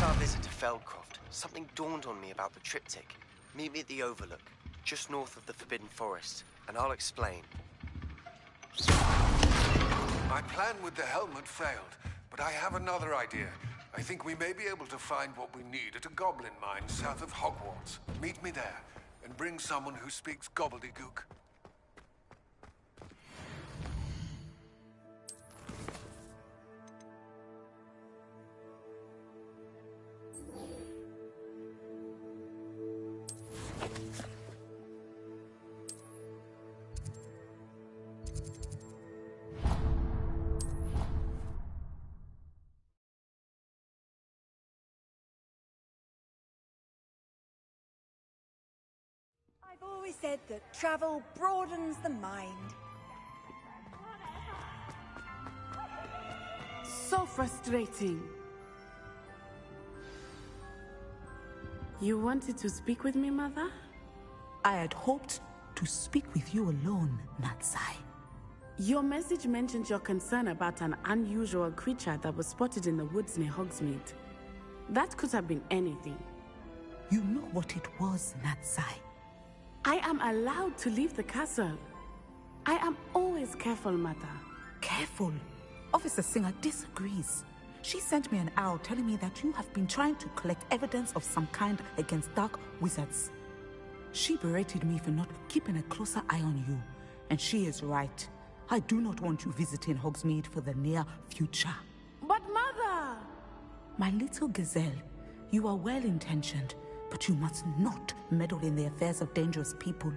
our visit to Feldcroft, something dawned on me about the triptych. Meet me at the Overlook, just north of the Forbidden Forest, and I'll explain. My plan with the helmet failed, but I have another idea. I think we may be able to find what we need at a goblin mine south of Hogwarts. Meet me there, and bring someone who speaks gobbledygook. I've always said that travel broadens the mind. So frustrating. You wanted to speak with me, Mother? I had hoped to speak with you alone, Natsai. Your message mentioned your concern about an unusual creature that was spotted in the woods near Hogsmeade. That could have been anything. You know what it was, Natsai. I am allowed to leave the castle. I am always careful, Mother. Careful? Officer Singer disagrees. She sent me an owl telling me that you have been trying to collect evidence of some kind against dark wizards. She berated me for not keeping a closer eye on you, and she is right. I do not want you visiting Hogsmeade for the near future. But Mother! My little gazelle, you are well-intentioned, but you must not meddle in the affairs of dangerous people.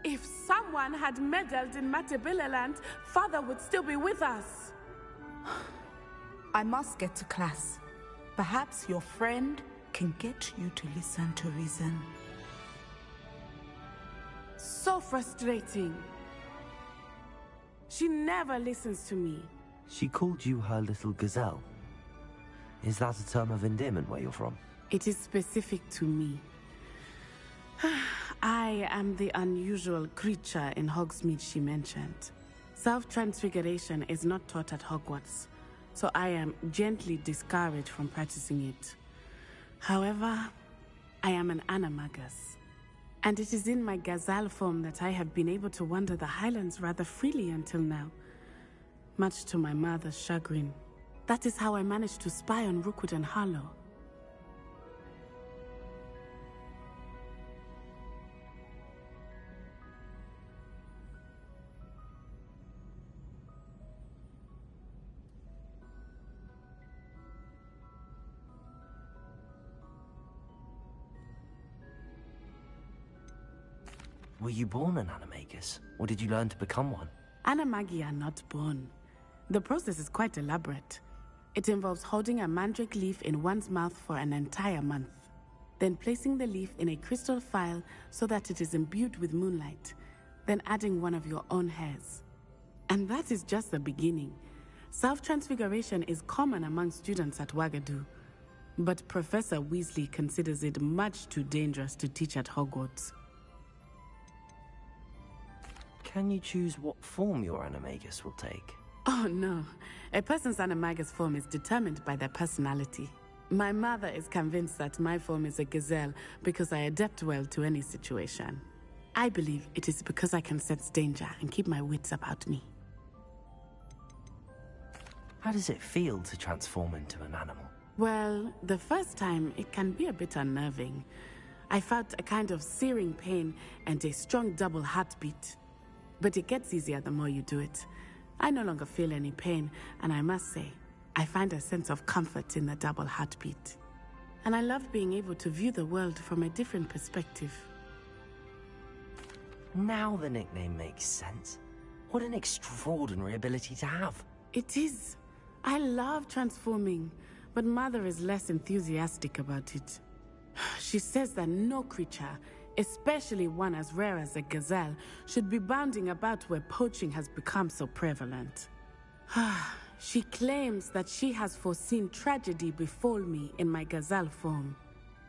If someone had meddled in Matabeleland, Father would still be with us. I must get to class. Perhaps your friend can get you to listen to reason. So frustrating. She never listens to me. She called you her little gazelle. Is that a term of endearment where you're from? It is specific to me. I am the unusual creature in Hogsmeade she mentioned. Self-transfiguration is not taught at Hogwarts, so I am gently discouraged from practicing it. However, I am an animagus, and it is in my gazelle form that I have been able to wander the Highlands rather freely until now, much to my mother's chagrin. That is how I managed to spy on Rookwood and Harlow. Were you born an animagus, or did you learn to become one? Animagi are not born. The process is quite elaborate. It involves holding a mandrake leaf in one's mouth for an entire month, then placing the leaf in a crystal phial so that it is imbued with moonlight, then adding one of your own hairs. And that is just the beginning. Self-transfiguration is common among students at Wagadu, but Professor Weasley considers it much too dangerous to teach at Hogwarts. Can you choose what form your animagus will take? Oh no, a person's animagus form is determined by their personality. My mother is convinced that my form is a gazelle because I adapt well to any situation. I believe it is because I can sense danger and keep my wits about me. How does it feel to transform into an animal? Well, the first time it can be a bit unnerving. I felt a kind of searing pain and a strong double heartbeat. But it gets easier the more you do it. I no longer feel any pain, and I must say, I find a sense of comfort in the double heartbeat. And I love being able to view the world from a different perspective. Now the nickname makes sense. What an extraordinary ability to have. It is. I love transforming, but Mother is less enthusiastic about it. She says that no creature, especially one as rare as a gazelle, should be bounding about where poaching has become so prevalent. She claims that she has foreseen tragedy befall me in my gazelle form.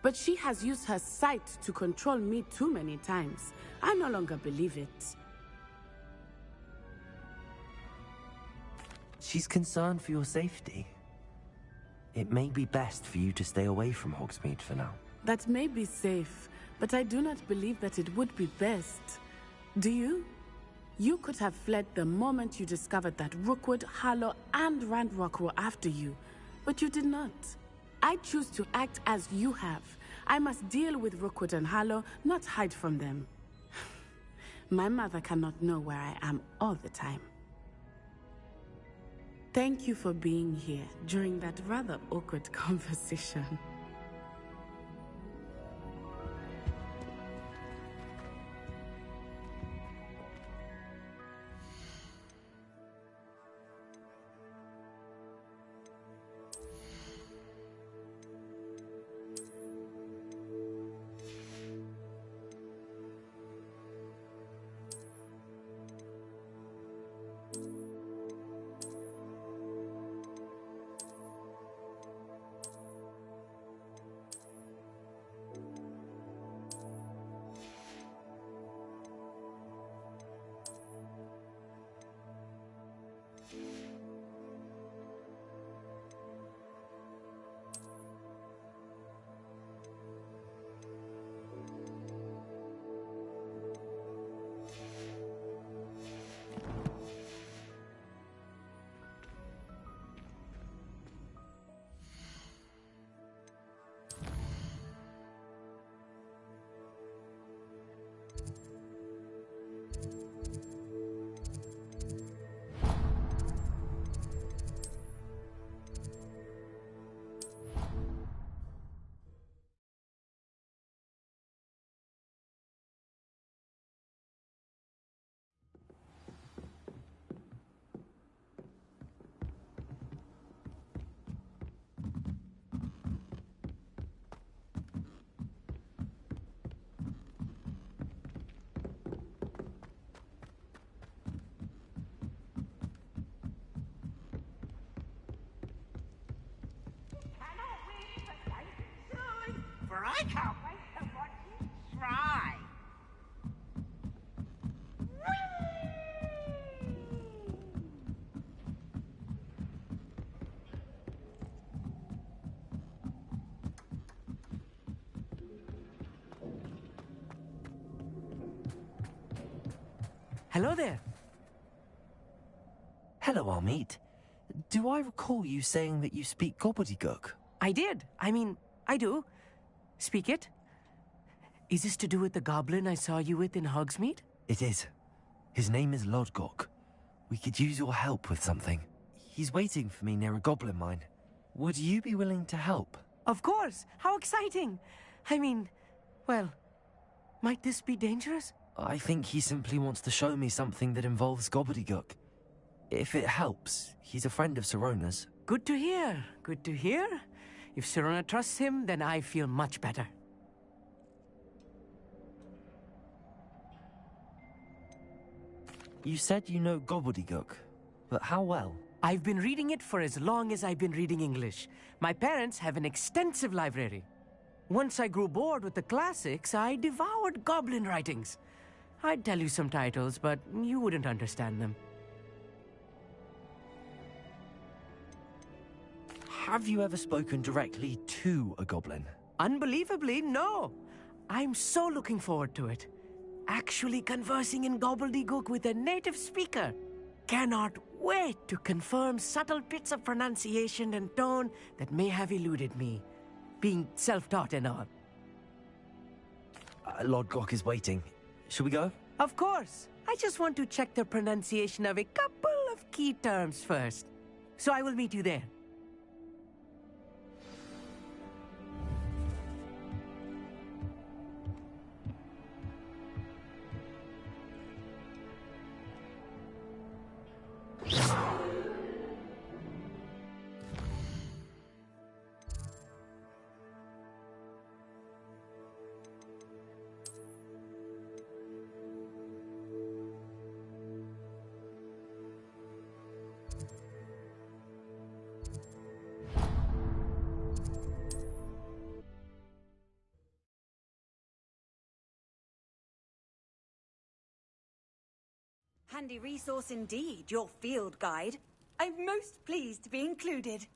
But she has used her sight to control me too many times. I no longer believe it. She's concerned for your safety. It may be best for you to stay away from Hogsmeade for now. That may be safe, but I do not believe that it would be best. Do you? You could have fled the moment you discovered that Rookwood, Harlow, and Randrock were after you, but you did not. I choose to act as you have. I must deal with Rookwood and Harlow, not hide from them. My mother cannot know where I am all the time. Thank you for being here during that rather awkward conversation. For I can't wait to watch you try. Hello there. Hello, Amit. Do I recall you saying that you speak gobbledygook? I did. I do. Speak it. Is this to do with the goblin I saw you with in Hogsmeade? It is. His name is Lodgok. We could use your help with something. He's waiting for me near a goblin mine. Would you be willing to help? Of course. How exciting. Well, might this be dangerous? I think he simply wants to show me something that involves gobbledygook. If it helps, he's a friend of Sirona's. Good to hear. Good to hear. If Sirona trusts him, then I feel much better. You said you know gobbledygook, but how well? I've been reading it for as long as I've been reading English. My parents have an extensive library. Once I grew bored with the classics, I devoured goblin writings. I'd tell you some titles, but you wouldn't understand them. Have you ever spoken directly to a goblin? Unbelievably, no. I'm so looking forward to it. Actually conversing in gobbledygook with a native speaker. Cannot wait to confirm subtle bits of pronunciation and tone that may have eluded me, being self-taught and all. Lodgok is waiting. Shall we go? Of course. I just want to check the pronunciation of a couple of key terms first. So I will meet you there. Handy resource indeed, your field guide. I'm most pleased to be included.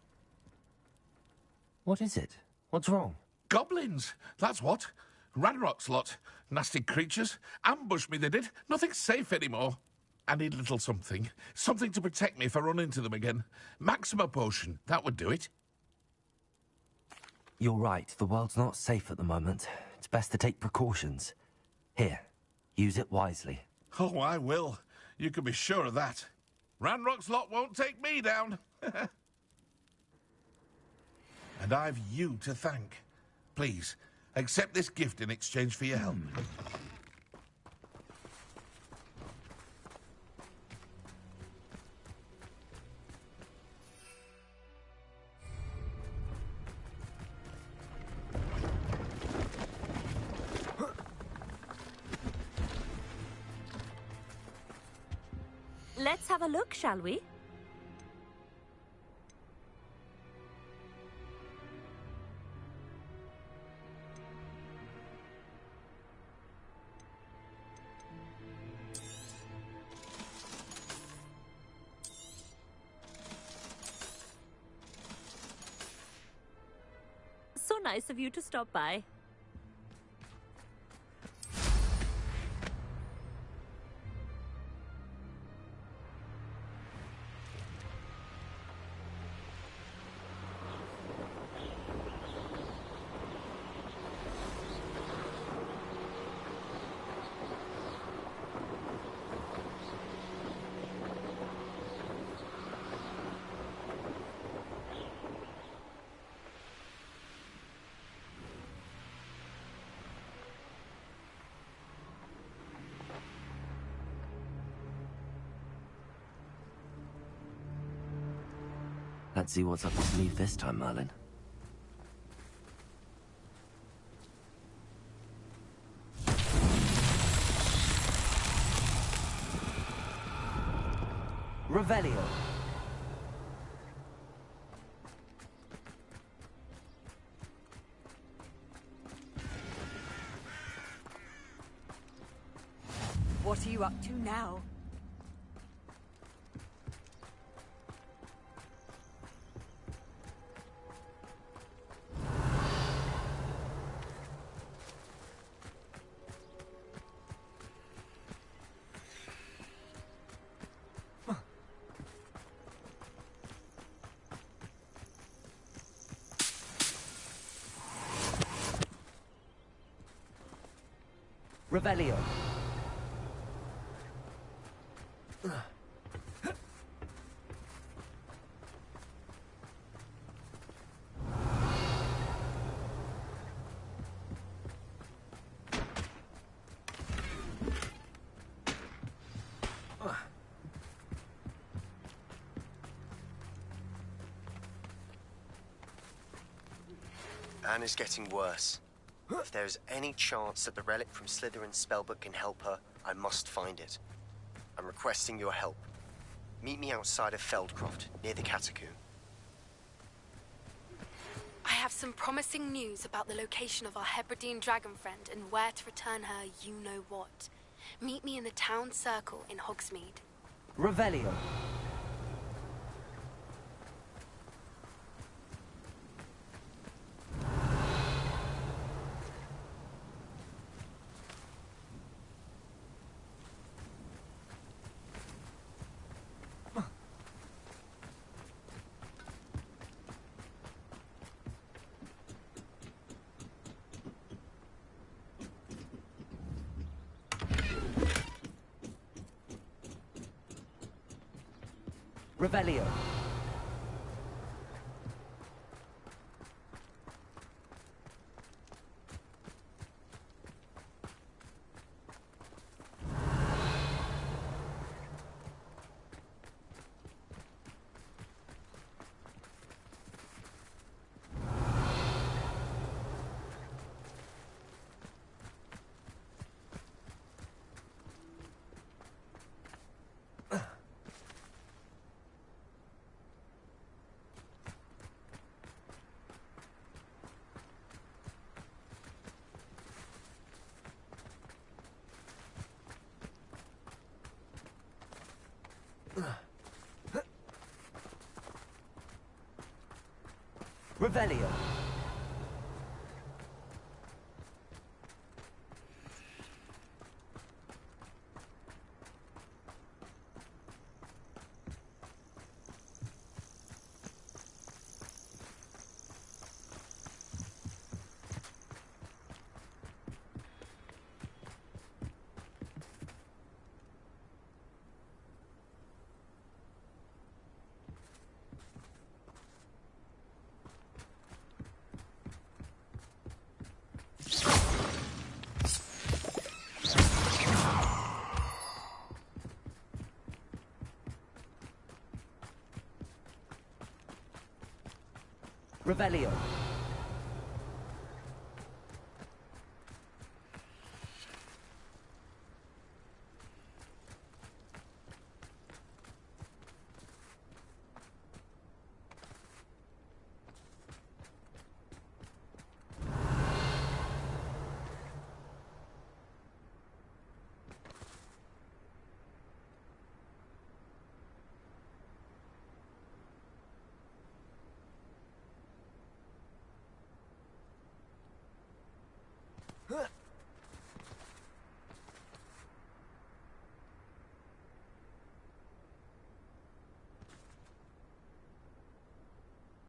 What is it? What's wrong? Goblins, that's what. Ranrock's lot. Nasty creatures. Ambushed me, they did. Nothing's safe anymore. I need a little something. Something to protect me if I run into them again. Maxima potion, that would do it. You're right, the world's not safe at the moment. It's best to take precautions. Here, use it wisely. Oh, I will. You can be sure of that. Ranrock's lot won't take me down. And I've you to thank. Please, accept this gift in exchange for your help. Let's have a look, shall we? So nice of you to stop by. Let's see what's up your sleeve this time, Merlin. Revelio. What are you up to now? Revelio. Anne is getting worse. If there is any chance that the relic from Slytherin's spellbook can help her, I must find it. I'm requesting your help. Meet me outside of Feldcroft, near the Catacomb. I have some promising news about the location of our Hebridean dragon friend and where to return her you-know-what. Meet me in the town circle in Hogsmeade. Revelio. Revelio. Revelio. Revelio.